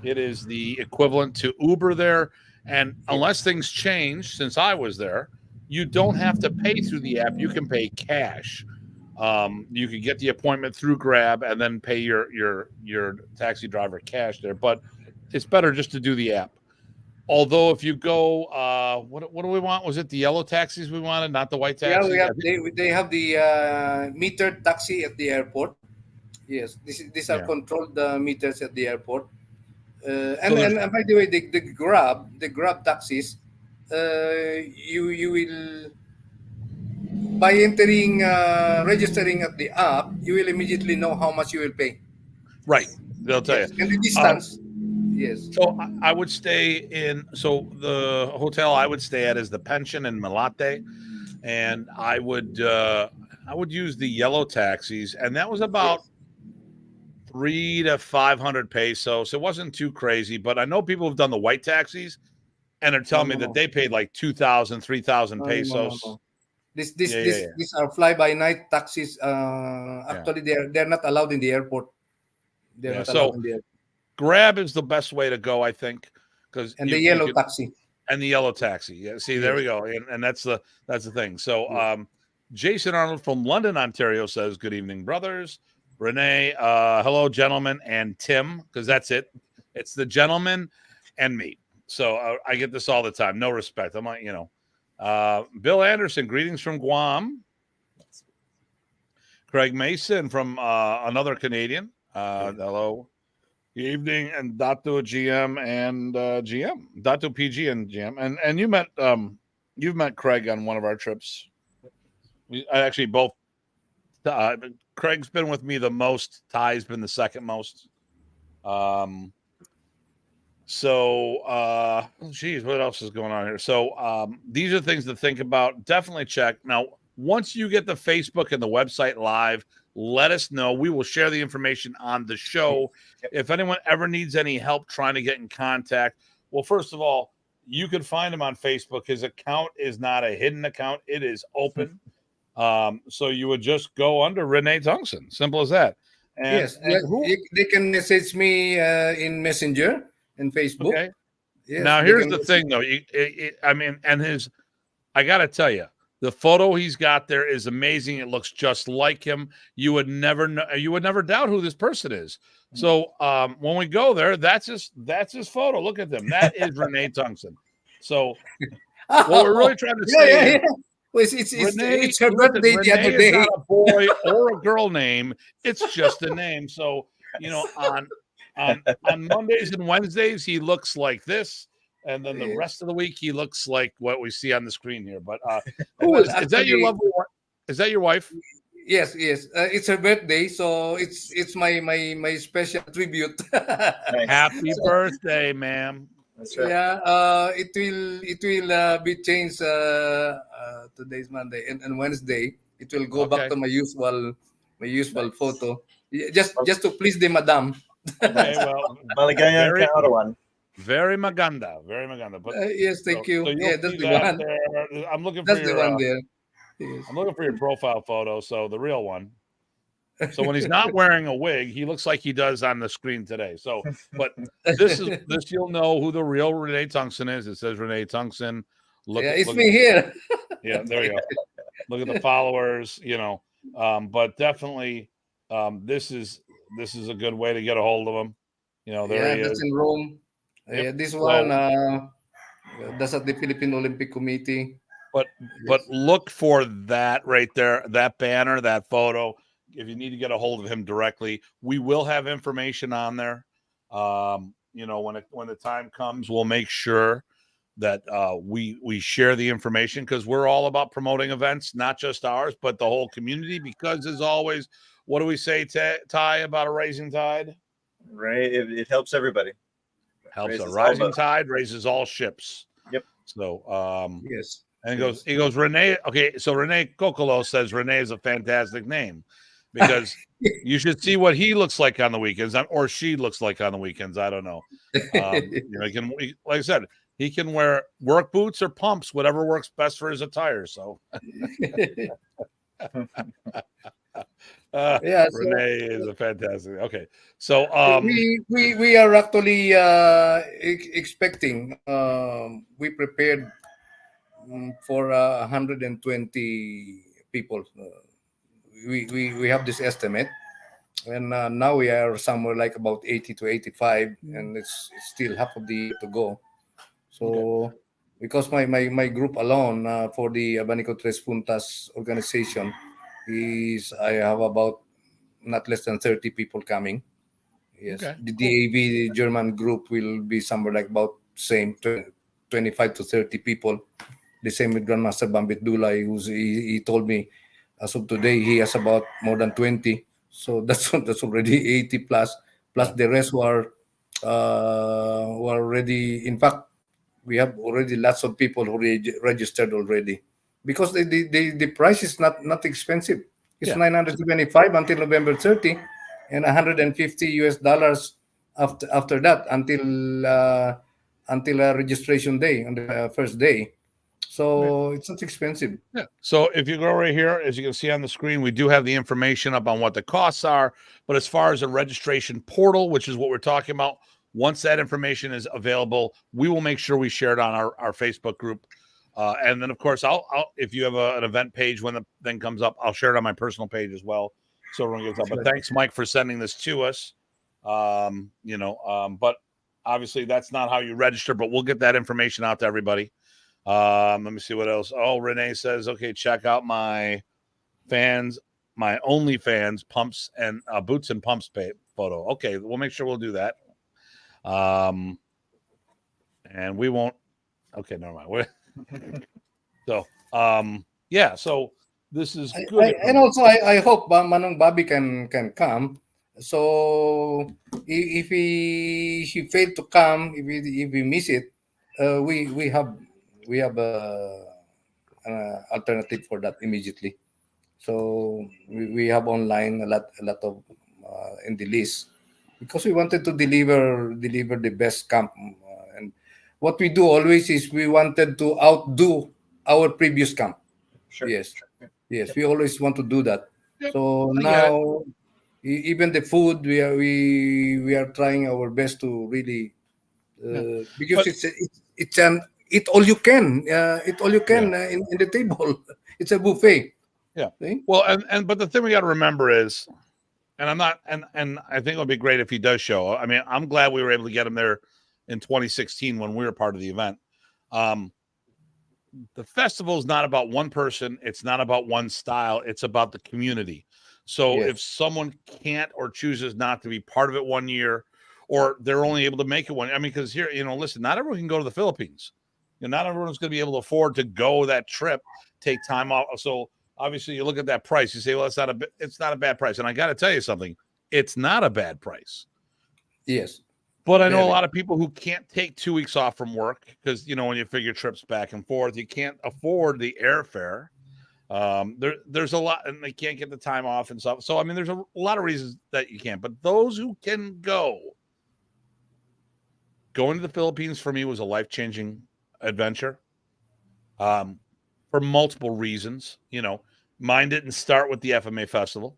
it is the equivalent to Uber there. And unless things change since I was there, you don't have to pay through the app. You can pay cash. You can get the appointment through Grab and then pay your taxi driver cash there. But it's better just to do the app. Although if you go, what do we want? Was it the yellow taxis we wanted, not the white taxis?
Yeah, they have the metered taxi at the airport. Yes, these are controlled meters at the airport. And by the way, the Grab taxis, you will, by registering at the app, you will immediately know how much you will pay.
Right, they'll tell you.
And the distance. Yes.
So I would stay in. So the hotel I would stay at is the Pension in Malate, and I would use the yellow taxis, and that was about 300 to 500 pesos. It wasn't too crazy, but I know people have done the white taxis, and they're telling me that they paid like 2,000, 3,000 pesos.
No. These are fly-by-night taxis. Actually, they're not allowed in the airport. They're not allowed in the airport.
Grab is the best way to go, I think, because
the yellow taxi.
And the yellow taxi. Yeah, see, there we go. And that's the thing. So Jason Arnold from London, Ontario says, good evening, brothers. Renee, hello, gentlemen, and Tim, because that's it. It's the gentleman and me. So I get this all the time. No respect. I'm like, Bill Anderson, greetings from Guam. Craig Mason from another Canadian. Hello. Good evening, and Datu GM and GM, Datu PG and GM, and you've met Craig on one of our trips. I actually both. Craig's been with me the most. Ty's been the second most. Geez, what else is going on here? So these are things to think about. Definitely check. Now, once you get the Facebook and the website live, let us know. We will share the information on the show. If anyone ever needs any help trying to get in contact, well, first of all, you can find him on Facebook. His account is not a hidden account. It is open. So you would just go under Renee Tongson. Simple as that. And,
yes. They can message me in Messenger and Facebook.
Okay.
Yes,
now, here's the thing, though. I got to tell you, The photo he's got there is amazing. It looks just like him. You would never know, you would never doubt who this person is. So when we go there, that's his photo. Look at them. That is Renee Tongson. So what we're really trying to say is
Well,
Renee,
it's her
listen,
birthday the
Renee
other
is
day.
not a boy or a girl name. It's just a name. So, on Mondays and Wednesdays, he looks like this. And then the rest of the week, he looks like what we see on the screen here. But is that your lovely wife? Is that your wife?
Yes. It's her birthday, so it's my special tribute.
Happy birthday, ma'am.
That's right.
Yeah, it will be changed. Today's Monday and Wednesday. It will go back to my usual photo. Just to please the madam.
Okay, well,
Maligayang kaarawan.
very maganda. But
Yes, thank you.
So
Yeah, that's
see
the
that
one.
there. I'm looking for
That's the one there. Yes.
I'm looking for your profile photo. So the real one. So when he's not wearing a wig, he looks like he does on the screen today. So, but this you'll know who the real Renee Tongson is. It says Renee Tongson.
It's me here.
Yeah, there you go. Look at the followers. But definitely, this is a good way to get a hold of him. There he
that's
is
in Rome.
Yep.
This one, that's at the Philippine Olympic Committee.
But look for that right there, that banner, that photo. If you need to get a hold of him directly, we will have information on there. When the time comes, we'll make sure that we share the information, because we're all about promoting events, not just ours, but the whole community. Because as always, what do we say, Ty, about a rising tide?
Right. It helps everybody.
Helps a rising tide raises all ships.
Yep.
So
yes.
And he goes, Renee. Okay, so Renee Kokolo says Renee is a fantastic name, because you should see what he looks like on the weekends, or she looks like on the weekends. I don't know. Like I said, he can wear work boots or pumps, whatever works best for his attire. So, Renee is a fantastic. Okay, so
we are actually expecting. We prepared for 120 people. We have this estimate, and now we are somewhere like about 80 to 85, and it's still half of the year to go. So because my group alone for the Abanico Tres Puntas organization I have about not less than 30 people coming. Yes, the DAV, the German group, will be somewhere like about same 25 to 30 people. The same with Grandmaster Bambit Dulay, he told me as of today he has about more than 20. So that's already 80 plus the rest who are already. In fact, we have already lots of people who registered already, because the price is not expensive. It's $925 until November 30, and $150 after that until registration day on the first day. So it's not expensive.
Yeah. So if you go right here, as you can see on the screen, we do have the information up on what the costs are. But as far as a registration portal, which is what we're talking about, once that information is available, we will make sure we share it on our Facebook group. And then, of course, I'll if you have an event page when the thing comes up, I'll share it on my personal page as well, so everyone gets up. But thanks, Mike, for sending this to us. But obviously that's not how you register. But we'll get that information out to everybody. Let me see what else. Oh, Renee says, okay, check out my OnlyFans pumps and boots and pumps photo. Okay, we'll make sure we'll do that. And we won't. Okay, never mind. So, so this is good.
And also, I hope Manong Bobby can come. So if he failed to come, if we miss it, we have an alternative for that immediately. So we have online a lot of in the list, because we wanted to deliver the best camp. And what we do always is we wanted to outdo our previous camp.
Sure.
Yes, we always want to do that.
Yep.
So now, even the food, we are trying our best to really because it's an eat all you can in the table. It's a buffet.
Yeah.
See?
Well, but the thing we got to remember is, and I'm not, and I think it would be great if he does show. I mean, I'm glad we were able to get him there in 2016 when we were part of the event. The festival is not about one person. It's not about one style. It's about the community. So
Yes.
if someone can't or chooses not to be part of it one year, or they're only able to make it one, I mean, because here, listen, not everyone can go to the Philippines. Not everyone's going to be able to afford to go that trip, take time off. So obviously, you look at that price. You say, well, it's not a bad price. And I got to tell you something. It's not a bad price.
Yes.
But I know a lot of people who can't take 2 weeks off from work because, when you figure trips back and forth, you can't afford the airfare. There's a lot, and they can't get the time off and stuff. So, I mean, there's a lot of reasons that you can't. But those who can going to the Philippines for me was a life-changing adventure for multiple reasons. Mine didn't start with the FMA festival.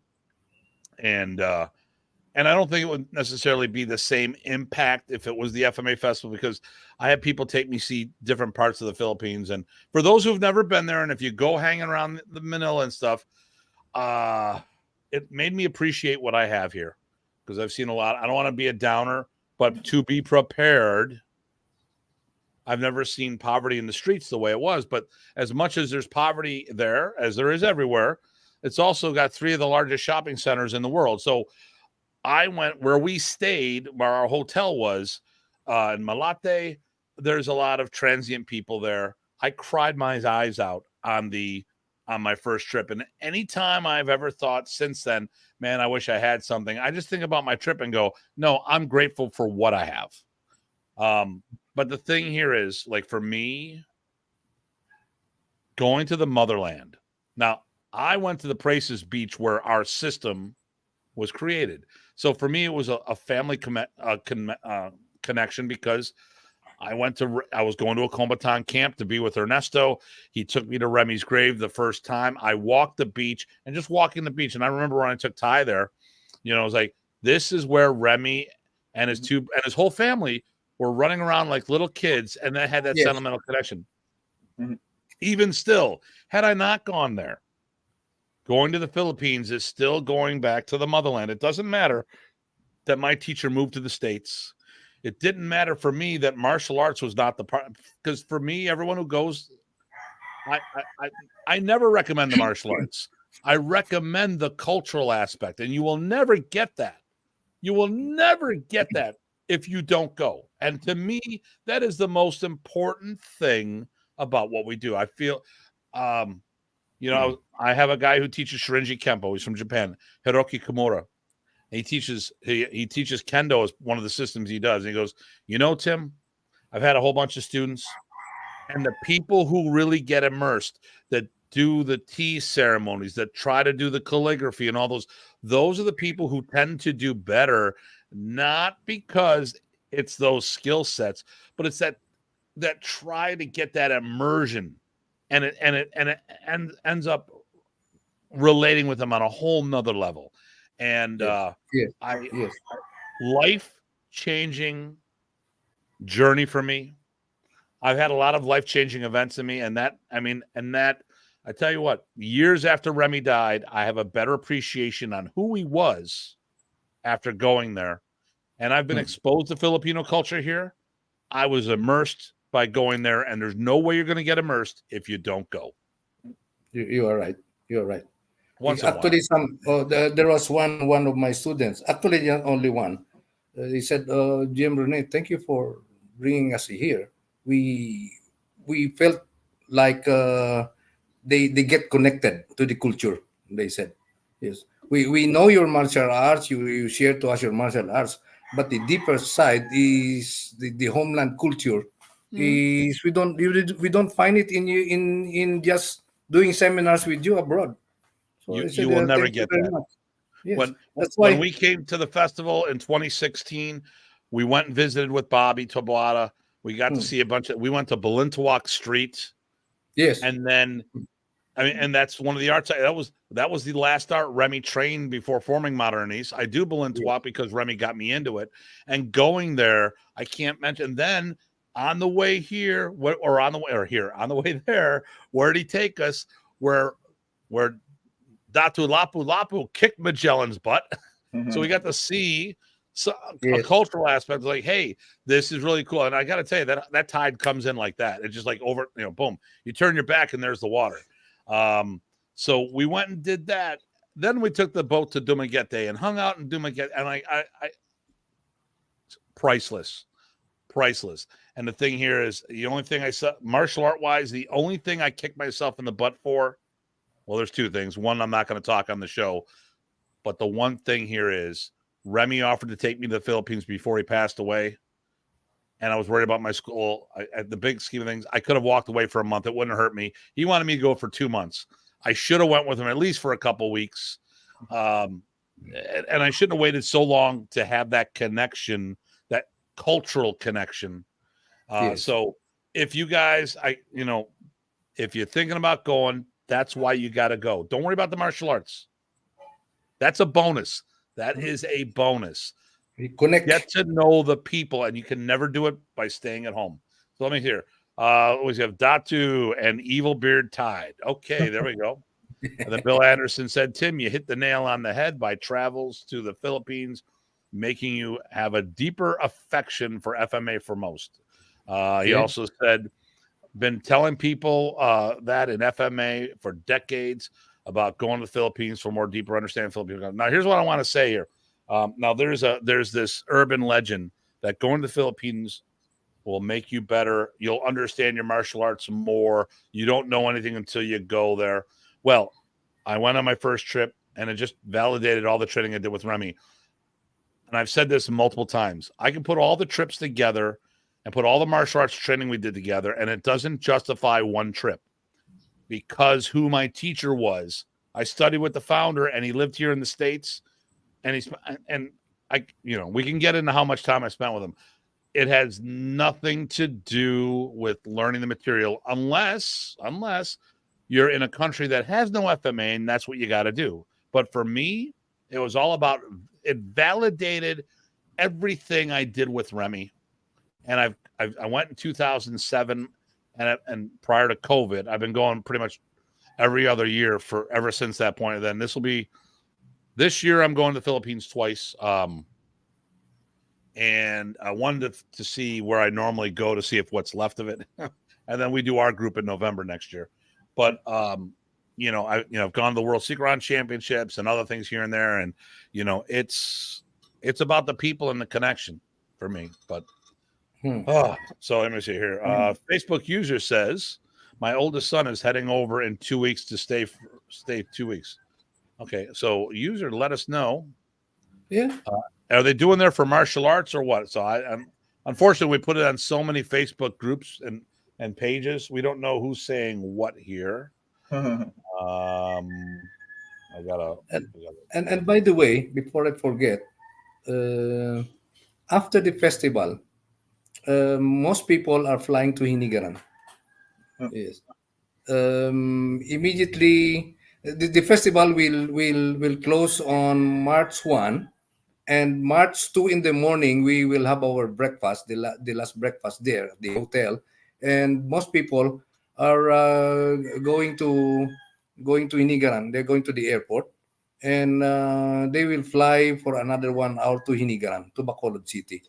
And I don't think it would necessarily be the same impact if it was the FMA festival, because I had people take me see different parts of the Philippines. And for those who've never been there, and if you go hanging around the Manila and stuff, it made me appreciate what I have here, because I've seen a lot. I don't want to be a downer, but to be prepared, I've never seen poverty in the streets the way it was. But as much as there's poverty there, as there is everywhere, it's also got 3 of the largest shopping centers in the world. So I went where we stayed, where our hotel was, in Malate. There's a lot of transient people there. I cried my eyes out on my first trip. And anytime I've ever thought since then, man, I wish I had something, I just think about my trip and go, no, I'm grateful for what I have. But the thing here is, like, for me, going to the motherland. Now, I went to the Praces Beach where our system was created. So for me, it was a family connection, because I was going to a Combatan camp to be with Ernesto. He took me to Remy's grave the first time. I walked the beach, and just walking the beach. And I remember when I took Ty there, I was like, this is where Remy and his whole family were running around like little kids, and they had that sentimental connection. Mm-hmm. Even still, had I not gone there, going to the Philippines is still going back to the motherland. It doesn't matter that my teacher moved to the States. It didn't matter for me that martial arts was not the part, because for me, everyone who goes, I never recommend the martial arts. I recommend the cultural aspect, and you will never get that. You will never get that if you don't go. And to me, that is the most important thing about what we do. I feel, I have a guy who teaches Shirinji Kempo. He's from Japan, Hiroki Kimura. He teaches Kendo as one of the systems he does. And he goes, Tim, I've had a whole bunch of students, and the people who really get immersed, that do the tea ceremonies, that try to do the calligraphy and all those are the people who tend to do better, not because it's those skill sets, but it's that try to get that immersion, and it ends up relating with them on a whole nother level. And life-changing journey for me. I've had a lot of life-changing events in me, and I tell you what, years after Remy died, I have a better appreciation on who he was after going there. And I've been exposed to Filipino culture here. I was immersed by going there, and there's no way you're going to get immersed if you don't go.
You are right. You are right.
Actually,
there was one of my students, actually only one. He said, GM Renee, thank you for bringing us here. We felt like they get connected to the culture. They said, yes, we know your martial arts. You share to us your martial arts, but the deeper side is the homeland culture. Is we don't find it in just doing seminars with you abroad. So
you will never get that.
Yes,
when we came to the festival in 2016, we went and visited with Bobby Taboada. We got to see we went to Balintawak Street.
Yes.
And then, and that's one of the arts. That was the last art Remy trained before forming Arnis. I do Balintawak because Remy got me into it. And going there, I can't mention. Then on the way here, on the way there, where did he take us? where Datu Lapu kicked Magellan's butt. So we got to see a cultural aspect, like, hey, this is really cool. And I got to tell you that tide comes in like that. It's just like over, boom, you turn your back and there's the water. So we went and did that. Then we took the boat to Dumaguete and hung out in Dumaguete. And I priceless. And the thing here is, the only thing I saw martial art wise, the only thing I kicked myself in the butt for, well, there's two things. One, I'm not going to talk on the show, but the one thing here is Remy offered to take me to the Philippines before he passed away. And I was worried about my school. At the big scheme of things, I could have walked away for a month. It wouldn't hurt me. He wanted me to go for 2 months. I should have went with him at least for a couple weeks. And I shouldn't have waited so long to have that connection, that cultural connection. So if you guys, if you're thinking about going, that's why you got to go. Don't worry about the martial arts. That's a bonus. That is a bonus.
Connect.
Get to know the people, and you can never do it by staying at home. So let me hear. We have Datu and Evil Beard Tide. Okay, there we go. And then Bill Anderson said, Tim, you hit the nail on the head by travels to the Philippines, making you have a deeper affection for FMA for most. He also said, been telling people that in FMA for decades about going to the Philippines for more deeper understanding of Philippines. Now, here's what I want to say here. Now, there's this urban legend that going to the Philippines will make you better. You'll understand your martial arts more. You don't know anything until you go there. Well, I went on my first trip, and it just validated all the training I did with Remy. And I've said this multiple times. I can put all the trips together and put all the martial arts training we did together, and it doesn't justify one trip because who my teacher was. I studied with the founder, and he lived here in the States, and we can get into how much time I spent with him. It has nothing to do with learning the material unless you're in a country that has no FMA, and that's what you got to do. But for me, it was all about, it validated everything I did with Remy. And I went in 2007, and prior to COVID, I've been going pretty much every other year ever since that point. And then this year I'm going to the Philippines twice. And I wanted to see where I normally go to see if what's left of it. And then we do our group in November next year. But I've gone to the World Secret Championships and other things here and there, and it's about the people and the connection for me. But so let me see here. Facebook user says my oldest son is heading over in 2 weeks to stay 2 weeks. Okay, so user, let us know.
Yeah.
Are they doing there for martial arts or what? So I'm unfortunately we put it on so many Facebook groups and pages. We don't know who's saying what here.
And by the way, before I forget, after the festival, most people are flying to Hinigaran. Yes. Immediately, the festival will close on March 1, and March 2 in the morning we will have our breakfast, the last breakfast there at the hotel, and most people are going to Hinigaran. They're going to the airport, and they will fly for another 1 hour to Hinigaran, to Bacolod City.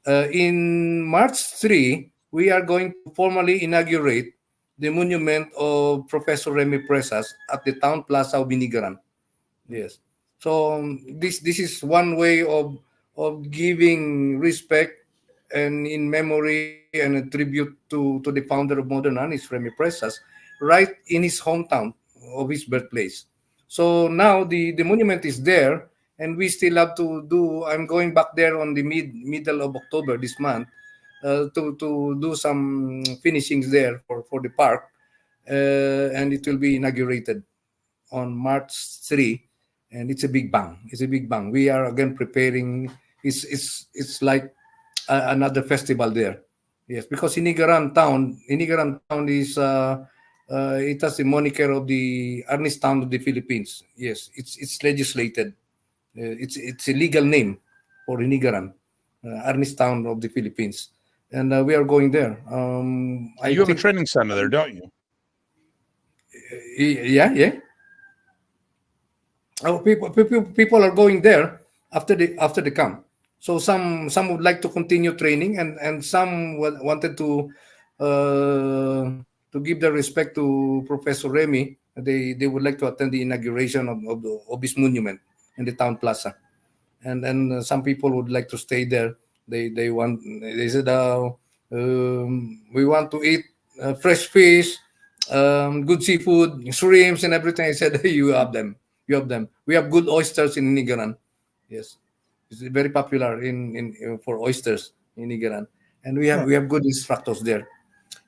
In March 3, we are going to formally inaugurate the monument of Professor Remy Presas at the Town Plaza of Hinigaran. Yes. So this is one way of giving respect and in memory and a tribute to the founder of modern Arnis, Remy Presas, right in his hometown of his birthplace. So now the monument is there, and we still have to do. I'm going back there on the middle of October this month to do some finishings there for the park, and it will be inaugurated on March 3, and it's a big bang. It's a big bang. We are again preparing. It's like another festival there. Yes, because Hinigaran town is it has the moniker of the Arnis town of the Philippines. Yes, it's legislated. It's a legal name for Hinigaran, Arnis town of the Philippines, and we are going there.
You have a training center there, don't you?
Yeah, yeah. Oh, people are going there after the camp. So some would like to continue training, and some wanted to give their respect to Professor Remy. They would like to attend the inauguration of his monument in the town plaza, and some people would like to stay there. They said we want to eat fresh fish, good seafood, shrimps, and everything. I said you have them. You have them. We have good oysters in Nigaran. Yes, it's very popular in for oysters in Nigaran, and we have good instructors there.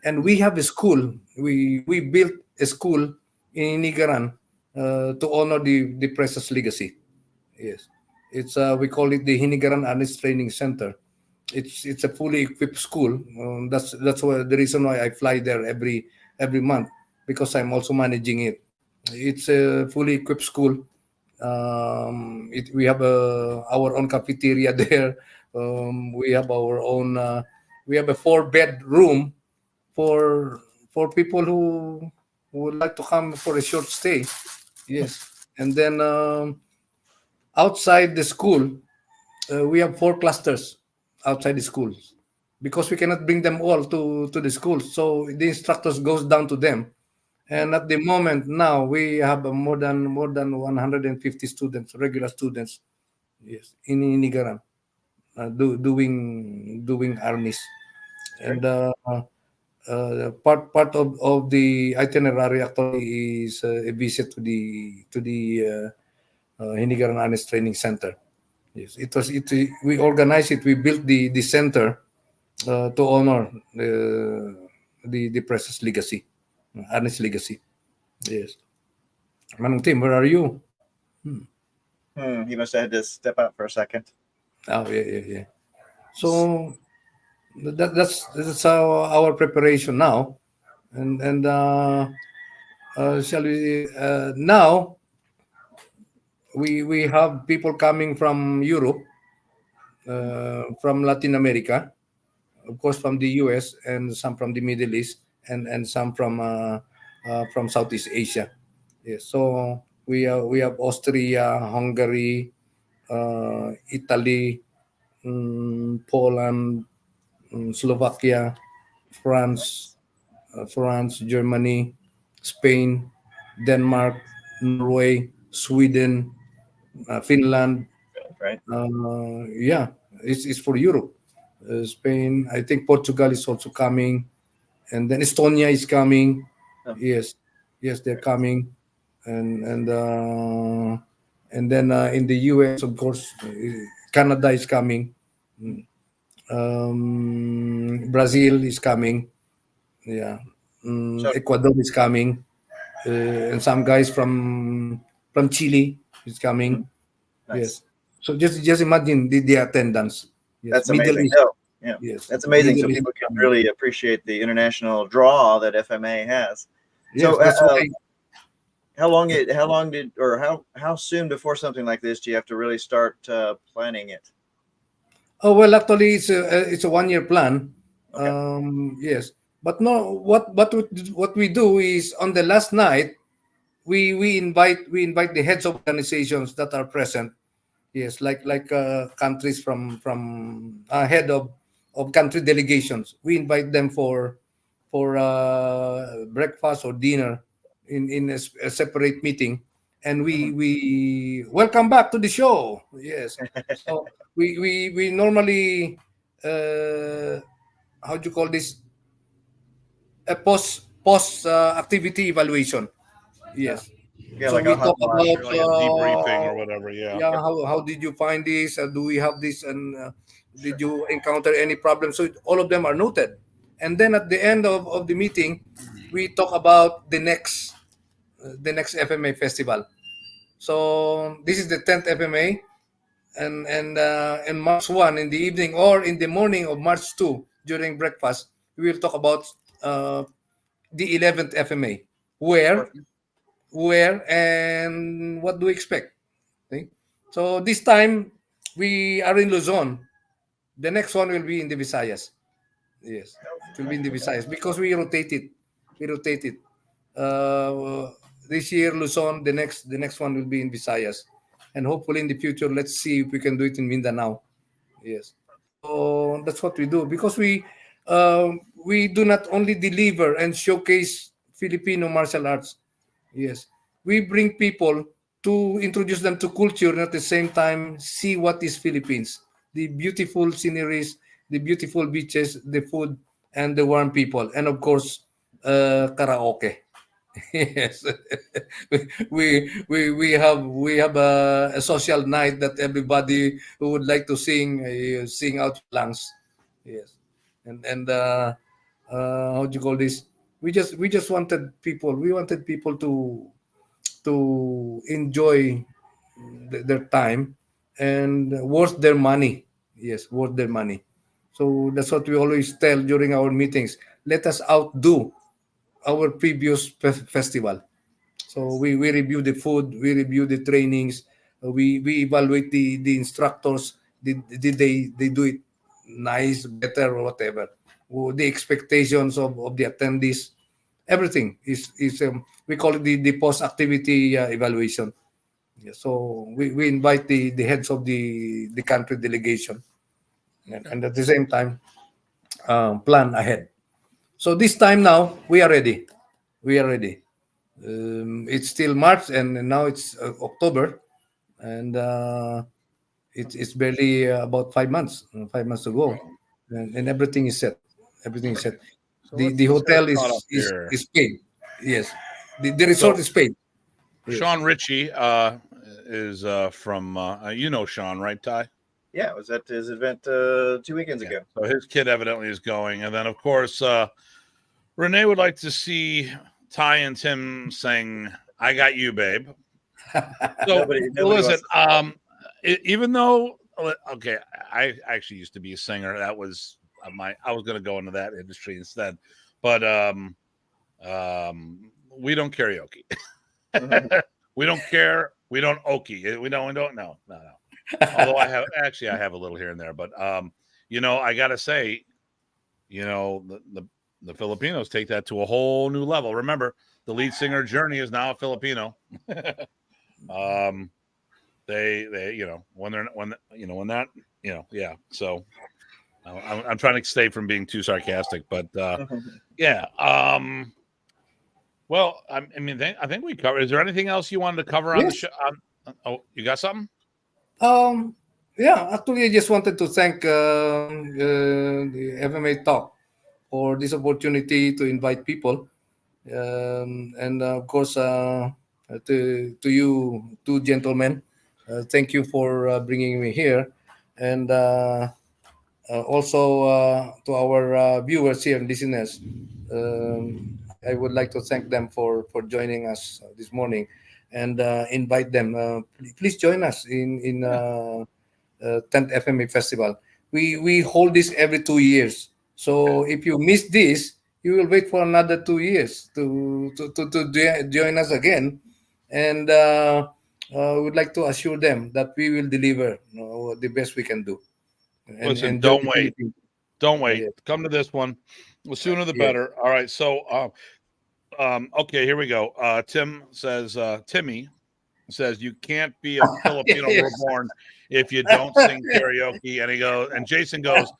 And we have a school. We built a school in Nigaran to honor the precious legacy. Yes, it's we call it the Hinigaran Arnis Training Center. It's a fully equipped school. That's why the reason why I fly there every month, because I'm also managing it. It's a fully equipped school. We have our own cafeteria there. We have our own. We have a 4-bed room for people who would like to come for a short stay. Yes, and then outside the school, we have 4 clusters outside the schools, because we cannot bring them all to the schools. So the instructors goes down to them, and at the moment now we have more than 150 students, regular students, yes, in Nigaran, doing Arnis, and part of the itinerary actually is a visit to the Hinigaran Arnis Training Center. Yes, we organized it. We built the center to honor the precious legacy, Arnis legacy. Yes, Manong Tim, where are you?
He must have had to step out for a second.
Oh, yeah. So that's our preparation now, and shall we now we have people coming from Europe, from Latin America, of course from the US, and some from the Middle East, and some from Southeast Asia. Yes, so we have Austria, Hungary, Italy, Poland, Slovakia, France, Germany, Spain, Denmark, Norway, Sweden, Finland.
Right.
Yeah, it's for Europe. Spain, I think Portugal is also coming, and then Estonia is coming.
Oh.
Yes, they're coming, and then in the US, of course, Canada is coming. Brazil is coming. Yeah, Ecuador is coming, and some guys from Chile is coming.
Nice.
Yes. So just imagine the attendance. Yes.
That's
Middle
amazing.
East.
No, yeah,
Yes.
that's amazing.
Middle
So
East
people
is
can
coming.
really appreciate the international draw that FMA has.
Yes,
So,
that's why.
how soon before something like this do you have to really start planning it?
Oh well, actually, it's a 1-year plan.
Okay.
Yes, but no. What we do is, on the last night, we invite the heads of organizations that are present. Yes, like countries from head of country delegations. We invite them for breakfast or dinner in a separate meeting, and we welcome back to the show. Yes, so we normally how do you call this, a post activity evaluation. Yes.
Yeah,
So
like a
we
hot
talk
wash.
about
Like a debriefing or whatever. Yeah.
yeah, how did you find this? Do we have this? And did you encounter any problems? So all of them are noted. And then at the end of the meeting, we talk about the next FMA festival. So this is the 10th FMA, and March 1 in the evening, or in the morning of March 2 during breakfast, we will talk about the 11th FMA. Where and what do we expect? Okay? So this time we are in Luzon. The next one will be in the Visayas. Yes, it will be in the Visayas, because we rotate it. This year Luzon, the next one will be in Visayas, and hopefully in the future, let's see if we can do it in Mindanao. Yes. So that's what we do, because we do not only deliver and showcase Filipino martial arts. Yes. We bring people to introduce them to culture and at the same time see what is Philippines. The beautiful sceneries, the beautiful beaches, the food, and the warm people. And of course, karaoke. Yes. We have a social night that everybody who would like to sing out your lungs. Yes. And how do you call this? We just wanted people to enjoy their time and worth their money. Yes, worth their money. So that's what we always tell during our meetings. Let us outdo our previous festival. So we review the food, we review the trainings, we evaluate the instructors. Did they do it nice, better, or whatever? The expectations of the attendees, everything is we call it the post activity evaluation. Yeah, so we invite the heads of the country delegation, and at the same time plan ahead. So this time now we are ready. We are ready. It's still March, and now it's October, and it's barely about 5 months, 5 months to go, and everything is set. Everything is set.
So
The
let's get
hotel
caught up
is
here.
is paid. Yes, the resort
So
is paid. Yes.
Sean Ritchie is from you know Sean, right, Ty?
Yeah, I was at his event 2 weekends
Yeah.
ago.
So his kid evidently is going, and then of course Renee would like to see Ty and Tim sing "I Got You, Babe." So
Nobody
listen,
wants to
even though okay, I actually used to be a singer. That was I was going to go into that industry instead, but we don't karaoke. We don't care. We don't okie. We don't no. Although I have a little here and there, but I gotta say, the Filipinos take that to a whole new level. Remember, the lead singer Journey is now a Filipino. They when that yeah. So I'm trying to stay from being too sarcastic, but yeah. Well, I mean, I think we covered. Is there anything else you wanted to cover on the
Yes.
show? Oh, you got something?
Yeah, actually, I just wanted to thank the FMA Talk for this opportunity to invite people, and of course, to you two gentlemen, thank you for bringing me here, and also to our viewers here and listeners. I would like to thank them for joining us this morning, and invite them. Please join us in 10th FMA Festival. We hold this every 2 years. So if you miss this, you will wait for another 2 years to join us again. And would like to assure them that we will deliver the best we can do. And
Listen,
enjoy
don't
the
wait.
Philippines.
Don't wait.
Yeah.
Come to this one. The sooner the
Yeah.
better. All right. So, okay, here we go. Timmy says you can't be a Filipino
Yes.
reborn if you don't sing karaoke. And Jason goes,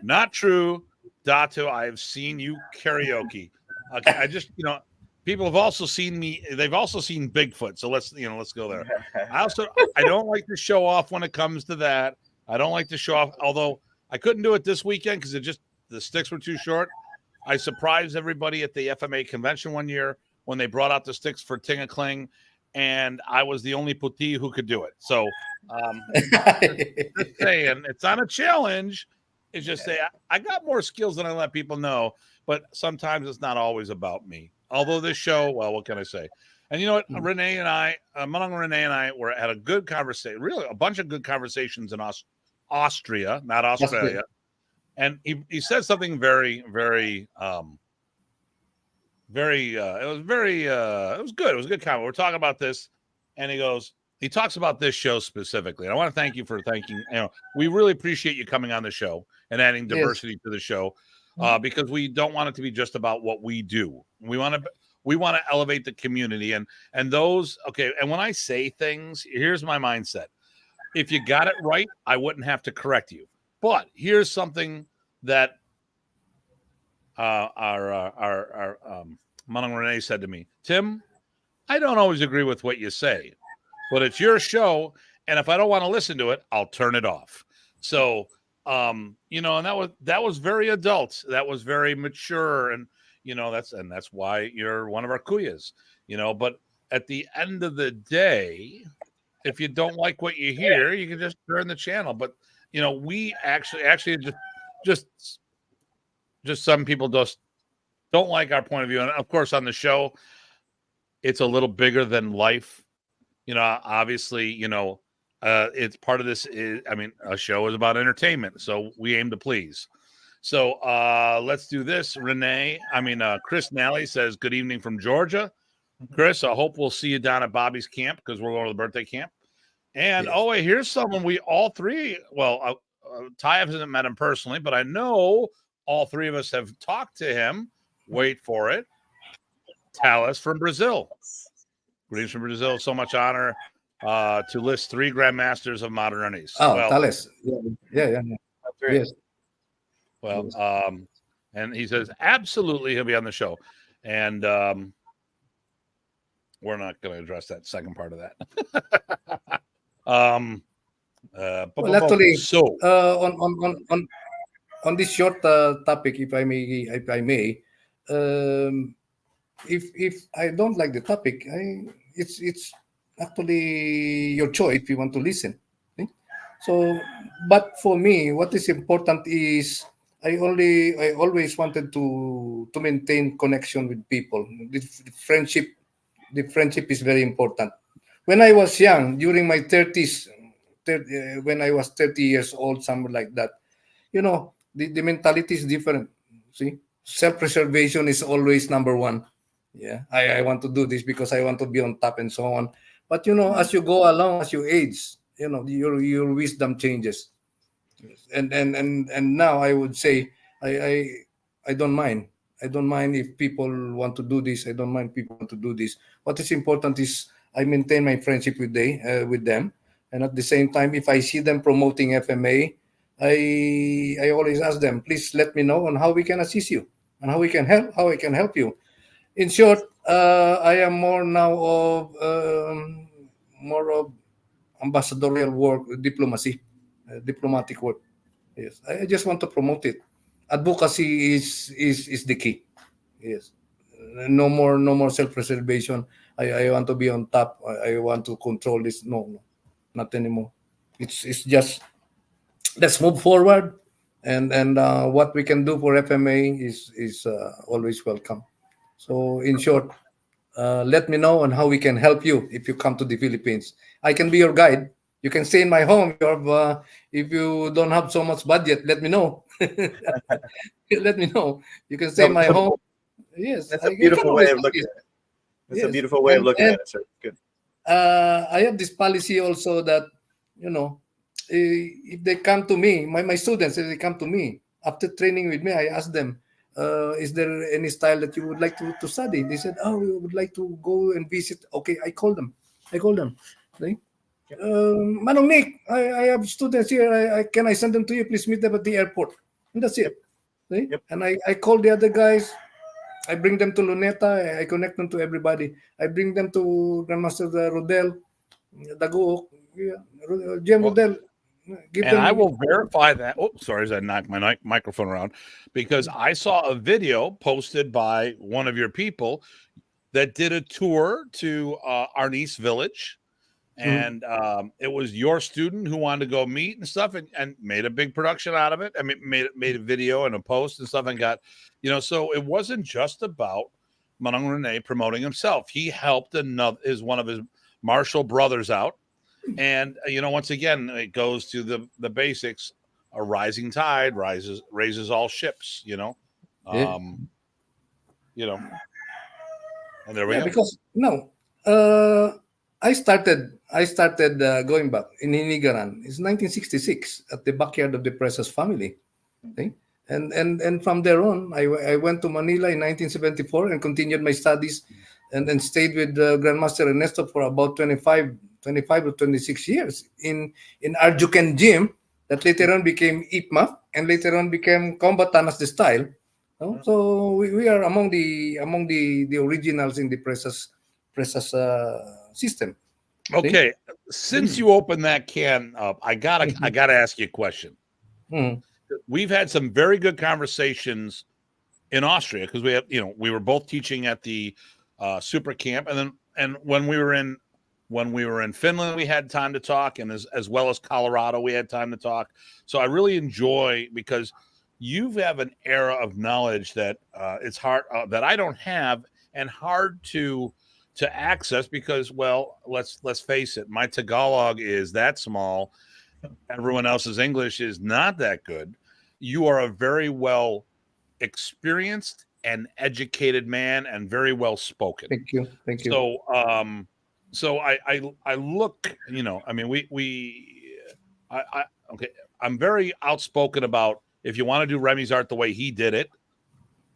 not true, Datu. I have seen you karaoke. Okay, people have also seen me. They've also seen Bigfoot. So let's go there. I don't like to show off when it comes to that. I don't like to show off, although I couldn't do it this weekend because the sticks were too short. I surprised everybody at the FMA convention one year when they brought out the sticks for Ting a Kling, and I was the only putti who could do it. So just saying, it's not a challenge. It's just say I got more skills than I let people know, but sometimes it's not always about me. Although this show, well, what can I say? And you know what, Renee and I had a good conversation, really a bunch of good conversations in Austria, not Australia. And he said something very, very, it was good. It was a good comment. We're talking about this, and he talks about this show specifically. And I want to thank you for thanking, we really appreciate you coming on the show and adding diversity to the show, because we don't want it to be just about what we do. We want we want to elevate the community, and those, okay. And when I say things, here's my mindset. If you got it right, I wouldn't have to correct you. But here's something that our Manang Renee said to me. Tim, I don't always agree with what you say, but it's your show, and if I don't want to listen to it, I'll turn it off. So, you know, and that was very adult. That was very mature, and you know, that's why you're one of our kuyas, you know. But at the end of the day, if you don't like what you hear, you can just turn the channel. But you know, we actually just some people just don't like our point of view. And of course, on the show, it's a little bigger than life. You know, obviously, you know, it's part of this is, I mean, a show is about entertainment, so we aim to please. So let's do this. Chris Nally says, good evening from Georgia. Chris, I hope we'll see you down at Bobby's camp because we're going to the birthday camp. And
Yes.
wait, here's someone we all three, well, Ty hasn't met him personally, but I know all three of us have talked to him. Wait for it. Talis from Brazil. Greetings from Brazil. So much honor to list 3 grandmasters of modern Arnis.
Oh,
Well,
Talis. Yeah. Yes.
well, and he says absolutely he'll be on the show, and we're not going to address that second part of that.
Well, actually,
so
on this short topic, if I may, if I don't like the topic, it's actually your choice if you want to listen. Okay? So, but for me, what is important is I always wanted to maintain connection with people. The friendship is very important. When I was young, during my 30s, when I was 30 years old, something like that, you know, the mentality is different. See, self-preservation is always number one. Yeah, I want to do this because I want to be on top and so on. But you know, as you go along, as you age, you know, your wisdom changes. And now I would say I don't mind. I don't mind if people want to do this. I don't mind people want to do this. What is important is I maintain my friendship with them, and at the same time, if I see them promoting FMA, I always ask them, please let me know on how we can assist you and how I can help you. In short, I am more now of more of ambassadorial work, diplomatic work. Yes, I just want to promote it. Advocacy is the key. Yes, no more self-preservation. I want to be on top. I want to control this. No, not anymore. It's just let's move forward, and what we can do for FMA is always welcome. So in short, let me know on how we can help you if you come to the Philippines. I can be your guide. You can stay in my home. If you don't have so much budget, let me know. Let me know. You can stay in my home. Yes,
That's a
you can
beautiful way
always
of looking
assist.
at it. That's
Yes.
a beautiful way of looking
And
at it, sir. Good.
I have this policy also that, you know, if they come to me, my students, if they come to me after training with me, I ask them, is there any style that you would like to study? They said, oh, we would like to go and visit. Okay, I call them. Okay? Manong Nick, I have students here. Can I send them to you? Please meet them at the airport. And that's it. Okay?
Yep.
And I call the other guys. I bring them to Luneta. I connect them to everybody. I bring them to Grandmaster Rodel, Dago, Jim
Well,
Rodel. Give
and
them.
I will verify that. Oh, sorry, as I knocked my microphone around, because I saw a video posted by one of your people that did a tour to Arnis Village, and it was your student who wanted to go meet and stuff, and made a big production out of it. I mean, made a video and a post and stuff, and got, you know, so it wasn't just about Manang Renee promoting himself. He helped one of his martial brothers out. And you know, once again, it goes to the basics. A rising tide raises all ships. You know,
Yeah.
you know, and there we
Yeah,
go.
because no, I started going back in Inigaran. It's 1966 at the backyard of the Presas family. Okay? And from there on, I went to Manila in 1974 and continued my studies, and stayed with Grandmaster Ernesto for about 25 to 26 years in Arjuken Gym, that later on became IPMA, and later on became Kombatan as the style. No? So we are among the originals in the Presas system.
Okay, since you opened that can up, I gotta ask you a question.
Mm.
We've had some very good conversations in Austria because we were both teaching at the super camp, and when we were in Finland, we had time to talk, and as well as Colorado, we had time to talk. So I really enjoy, because you have an era of knowledge that it's hard that I don't have, and hard to access, because, well, let's face it, my Tagalog is that small. Everyone else's English is not that good. You are a very well experienced and educated man, and very well spoken.
Thank you.
So I look, I mean, I okay, I'm very outspoken about, if you want to do Remy's art the way he did it,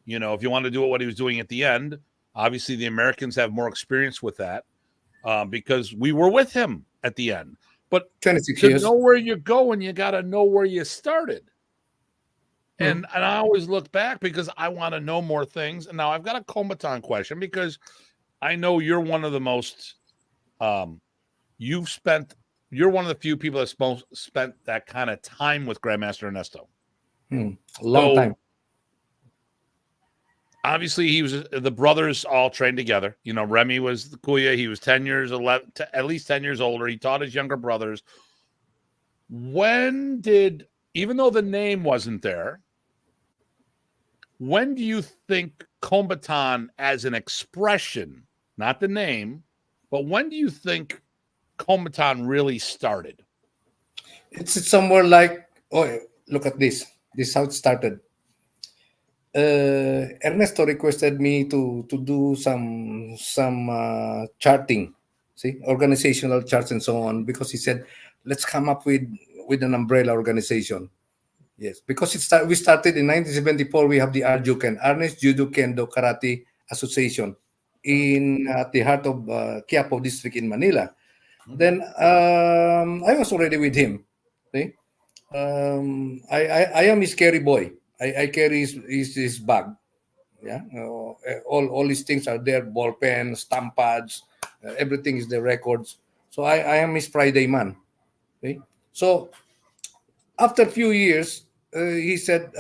if you want to do it what he was doing at the end, obviously the Americans have more experience with that, because we were with him at the end. But
26
to
years.
know where you're going, you got to know where you started. And I always look back, because I want to know more things. And now I've got a Kombatan question, because I know you're one of the most, you're one of the few people that's spent that kind of time with Grandmaster Ernesto.
Long time.
Obviously, the brothers all trained together. Remy was the Kuya. He was 10 years, at least 10 years older. He taught his younger brothers. Even though the name wasn't there, when do you think Kombatan as an expression, not the name, but when do you think Kombatan really started?
It's somewhere like, oh, look at this. This is how it started. Ernesto requested me to do some charting, organizational charts and so on, because he said, let's come up with an umbrella organization. Yes, because we started in 1974. We have the Arjuken, Arnis Judo Kendo Karate Association, at the heart of Quiapo district in Manila. Then I was already with him. See? I am his carry boy. I carry his bag. Yeah, all these things are there: ball pens, stamp pads, everything is the records. So I am his Friday man. Okay? So after a few years, he said,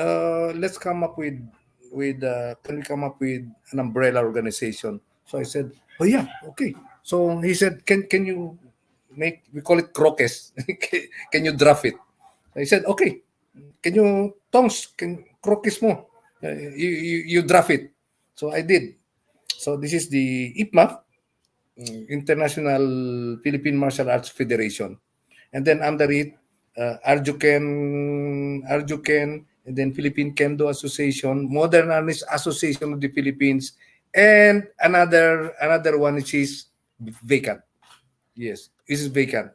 "Let's come up with can we come up with an umbrella organization?" So I said, "Oh yeah, okay." So he said, "Can you we call it croques? Can you draft it?" I said, "Okay. Can you croques mo? You draft it." So I did. So this is the IPMA, International Philippine Martial Arts Federation, and then under it, Arjuken, and then Philippine Kendo Association, Modern Arnis Association of the Philippines, and another one which is vacant. Yes, this is vacant.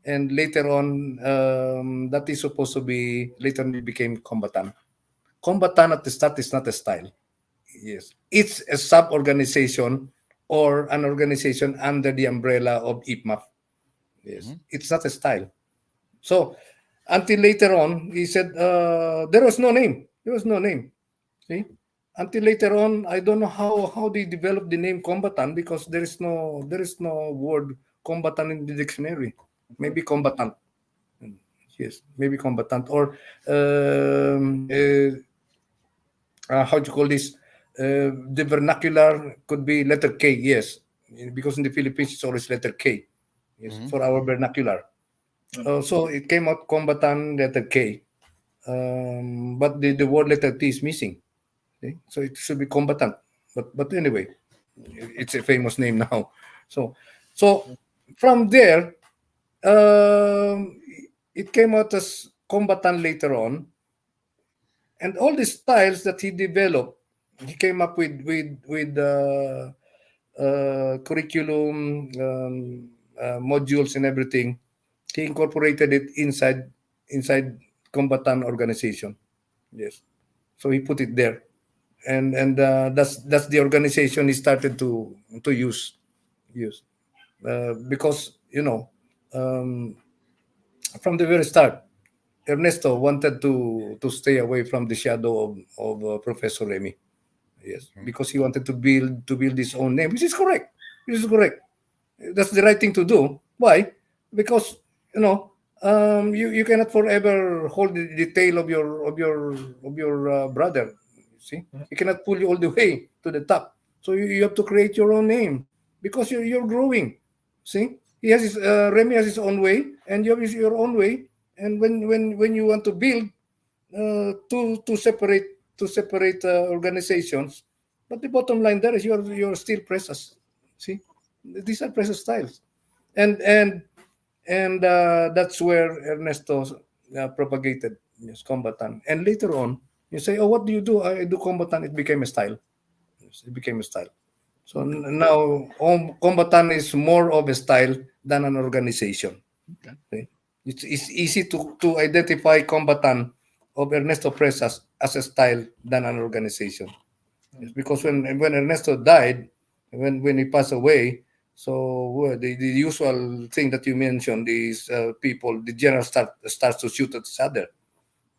And later on, that is supposed to be, later on it became Kombatan. Kombatan at the start is not a style. Yes, it's a sub-organization or an organization under the umbrella of IPMAF. Yes, it's not a style. So until later on, he said there was no name. There was no name. See, until later on, I don't know how they developed the name Kombatan, because there is no word Kombatan in the dictionary. Maybe combatant. Yes, maybe combatant, or how do you call this? The vernacular could be letter K. Yes, because in the Philippines it's always letter K. Yes, for our vernacular. So it came out combatant letter K, but the word letter T is missing. Okay? So it should be combatant. But anyway, it's a famous name now. So from there, it came out as combatant later on, and all the styles that he developed, he came up with curriculum, modules and everything. He incorporated it inside combatant organization. Yes. So he put it there, and that's the organization he started to use because from the very start, Ernesto wanted to stay away from the shadow of Professor Remy. Yes, because he wanted to build his own name, which is correct. Which is correct. That's the right thing to do. Why? Because you cannot forever hold the tail of your brother. See, he cannot pull you all the way to the top. So you have to create your own name because you're growing. See, he has Remy has his own way, and you have your own way. And when you want to build two separate organizations, but the bottom line there is you're still precious. See, these are precious styles, and that's where Ernesto propagated combatant. And later on, you say, "Oh, what do you do?" I do combatant. It became a style. Yes, it became a style. So now combatant is more of a style than an organization. Okay? It's easy to identify combatant of Ernesto Presas as a style than an organization. Yes, because when Ernesto died, when he passed away, so the usual thing that you mentioned is people, the general starts to shoot at each other.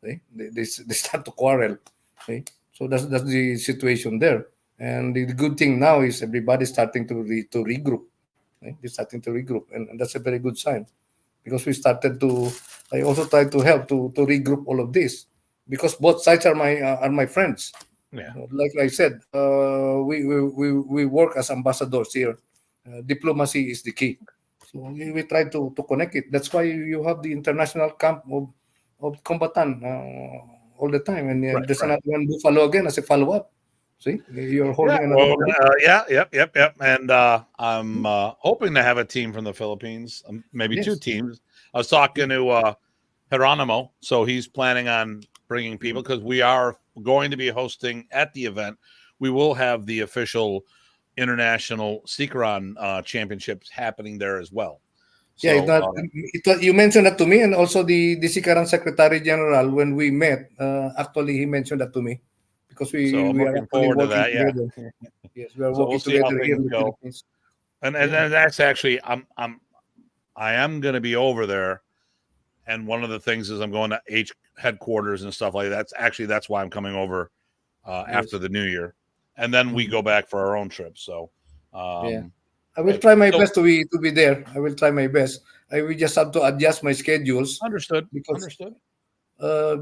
Okay? They start to quarrel. Okay? So that's the situation there. And the good thing now is everybody's starting to regroup. Okay? They're starting to regroup, and that's a very good sign. Because we started to, I also tried to help to regroup all of this, because both sides are my friends.
Yeah.
Like I said, we work as ambassadors here. Diplomacy is the key. So we try to connect it. That's why you have the international camp of combatant all the time. And
Right,
there's
right.
another one, Buffalo, again, as a follow-up. See, you're holding another one.
Yep. And I'm hoping to have a team from the Philippines, maybe
Yes.
two teams. I was talking to Geronimo, so he's planning on bringing people because we are going to be hosting at the event. We will have the official international Sikron championships happening there as well. So,
You mentioned that to me, and also the Sikaran Secretary General, when we met, actually he mentioned that to me, because we
I'm
are
looking
actually
forward to
working
that. Yeah.
together. Yes, we are
So
working
we'll see how
together here in
things
the
go.
Philippines.
And that's actually I am going to be over there, and one of the things is I'm going to H headquarters and stuff like that. That's why I'm coming over after the new year, and then we go back for our own trip. So
I will try my best to be there. I will try my best. I will just have to adjust my schedules.
Understood.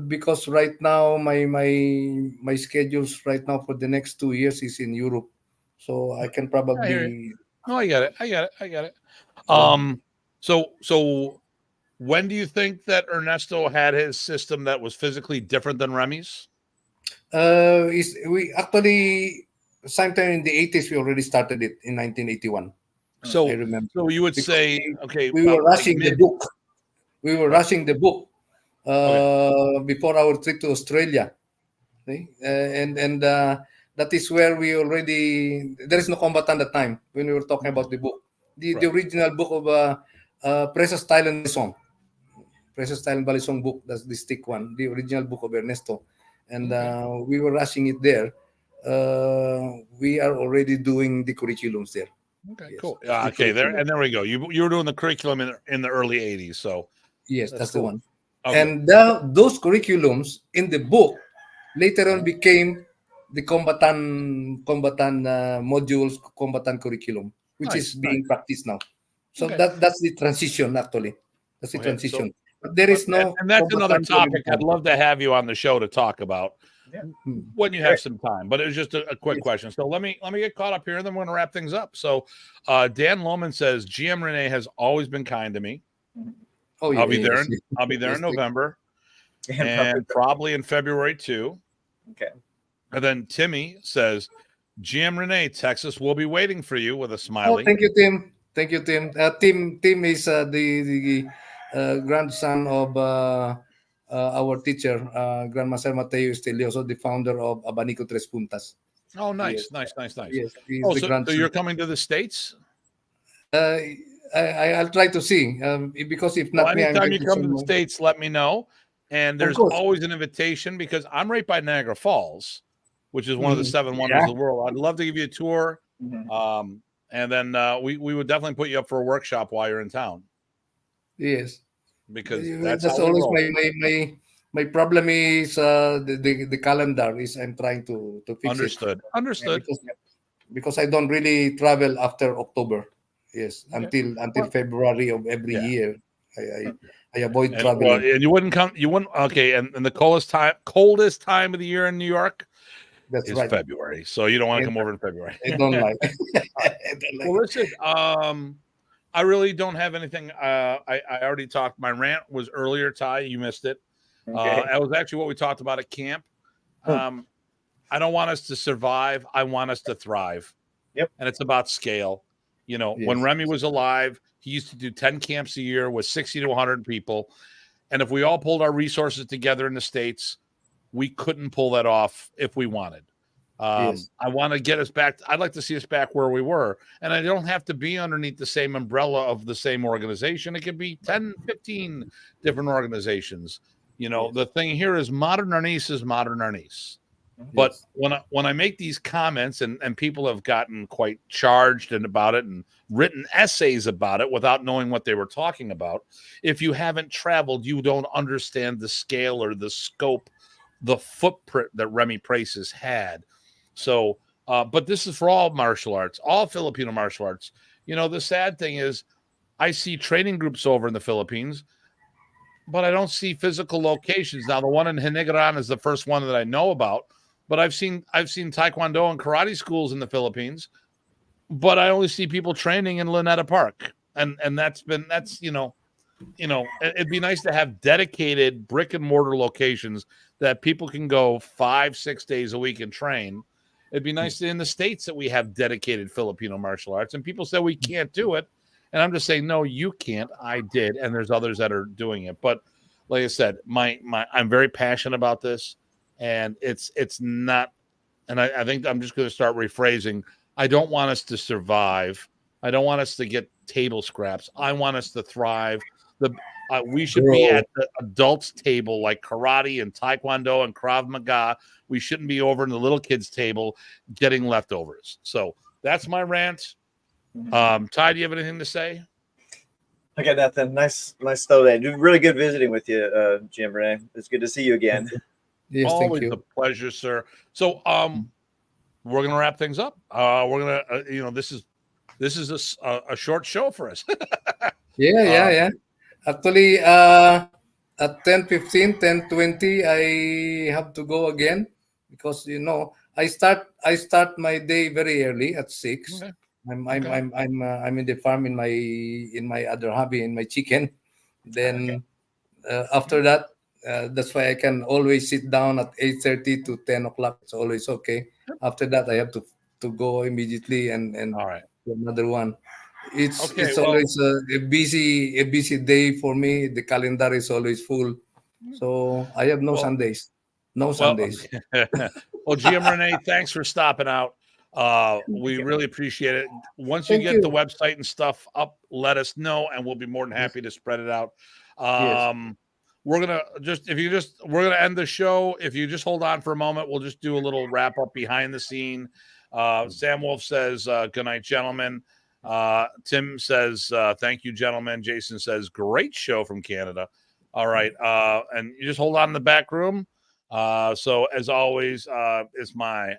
Because right now my schedules right now for the next 2 years is in Europe, so I can probably.
No, I get it. So when do you think that Ernesto had his system that was physically different than Remy's?
We actually sometime in the 80s we already started it in 1981.
So
I remember.
So you would
Because
say, okay,
we were rushing the book. We were
Right.
rushing the book before our trip to Australia. Okay? And that is where we already, there is no combatant at the time when we were talking about the book. The original book of Precious Style and Balisong. Precious Style and Balisong book, that's the stick one, the original book of Ernesto. And we were rushing it there. We are already doing the curriculums there.
Okay,
Yes.
cool. Okay, there we go. You were doing the curriculum in the early 80s. So
yes, that's
cool.
the one.
Okay.
And those curriculums in the book later on became the combatant modules, combatant curriculum, which is being practiced now. So that's the transition actually. That's the transition. But there is no.
And that's another topic I'd love to have you on the show to talk about when you have some time. But it was just a quick question. So let me get caught up here, and then we're going to wrap things up. So Dan Lohman says GM Renee has always been kind to me.
Oh, yeah,
I'll be there. I'll be there in November, and probably in February too.
Okay.
And then Timmy says, GM Renee, Texas will be waiting for you with a smiley.
Oh, thank you, Tim. Thank you, Tim. Tim is the grandson of our teacher, Grandmaster Mateo Estelioso, the founder of Abanico Tres Puntas.
Oh, nice.
Yes, he's the grandson.
So you're coming to the States?
I'll try to see, because if not
anytime you come to the States, let me know. And there's
course.
always an invitation because I'm right by Niagara Falls, which is one of the 7 wonders of the world. I'd love to give you a tour. And then we would definitely put you up for a workshop while you're in town.
Yes.
Because that's
That's
how we
always
roll.
my problem is the calendar is I'm trying to fix
Understood.
it.
Understood.
Because I don't really travel after October. Yes,
Okay.
until February of every year. I avoid
And,
traveling.
well, and you wouldn't come. You wouldn't. Okay. And the coldest time of the year in New York
That's
is
right.
February. So you don't want to
And
come over in February.
I don't like. I don't like.
Well, listen. I really don't have anything. I already talked. My rant was earlier, Ty. You missed it.
Okay.
That was actually what we talked about at camp. I don't want us to survive. I want us to thrive.
Yep.
And it's about scale. You know, when Remy was alive, he used to do 10 camps a year with 60 to 100 people. And if we all pulled our resources together in the States, we couldn't pull that off if we wanted. I want to get us back. I'd like to see us back where we were. And I don't have to be underneath the same umbrella of the same organization. It could be 10, 15 different organizations. You know, the thing here is modern Arnis is modern Arnis. But when I make these comments and people have gotten quite charged about it and written essays about it without knowing what they were talking about, if you haven't traveled, you don't understand the scale or the scope, the footprint that Remy Price has had. So, but this is for all martial arts, all Filipino martial arts. You know, the sad thing is I see training groups over in the Philippines, but I don't see physical locations. Now, the one in Hinigran is the first one that I know about. But I've seen Taekwondo and karate schools in the Philippines, but I only see people training in Luneta Park. And that's it'd be nice to have dedicated brick and mortar locations that people can go 5-6 days a week and train. It'd be nice in the States that we have dedicated Filipino martial arts, and people say we can't do it. And I'm just saying, no, you can't. I did. And there's others that are doing it. But like I said, I'm very passionate about this. And it's not, and I think I'm just going to start rephrasing. I don't want us to survive. I don't want us to get table scraps. I want us to thrive. We should be at the adults table like karate and taekwondo and Krav Maga. We shouldn't be over in the little kids table getting leftovers. So that's my rant. Ty, do you have anything to say?
I got nothing. Nice slow day. Really good visiting with you, Jim Renee. It's good to see you again.
Yes,
always
thank you.
a pleasure, sir. So we're gonna wrap things up. We're gonna this is a short show for us.
Yeah. Actually, at 10:15, 10:20, I have to go again because I start my day very early at 6.
Okay.
I'm in the farm in my other hobby, in my chicken. Then after that, that's why I can always sit down at 8:30 to 10 o'clock. It's always okay. After that, I have to go immediately and
All right.
to another one. It's
Okay,
it's always a busy day for me. The calendar is always full, so I have no Sundays. No Sundays.
Well, GM Renee, thanks for stopping out. We really appreciate it. Once you
Thank
get
you.
the website and stuff up, let us know, and we'll be more than happy to spread it out. We're gonna end the show. If you just hold on for a moment, we'll just do a little wrap up behind the scene. Sam Wolf says, "Good night, gentlemen." Tim says, "Thank you, gentlemen." Jason says, "Great show from Canada." All right, and you just hold on in the back room. So as always, it's my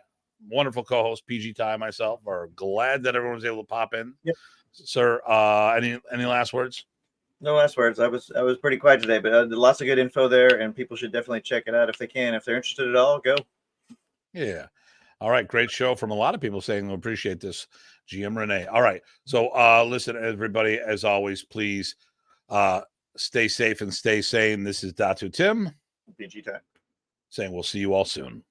wonderful co-host PG Ty and myself are glad that everyone was able to pop in.
Yep.
Sir, any last words?
No last words. I was pretty quiet today, but lots of good info there, and people should definitely check it out if they can. If they're interested at all, go.
Yeah. All right. Great show from a lot of people saying we appreciate this. GM Renee. All right. So listen, everybody, as always, please stay safe and stay sane. This is Datu Tim
PG time.
saying we'll see you all soon.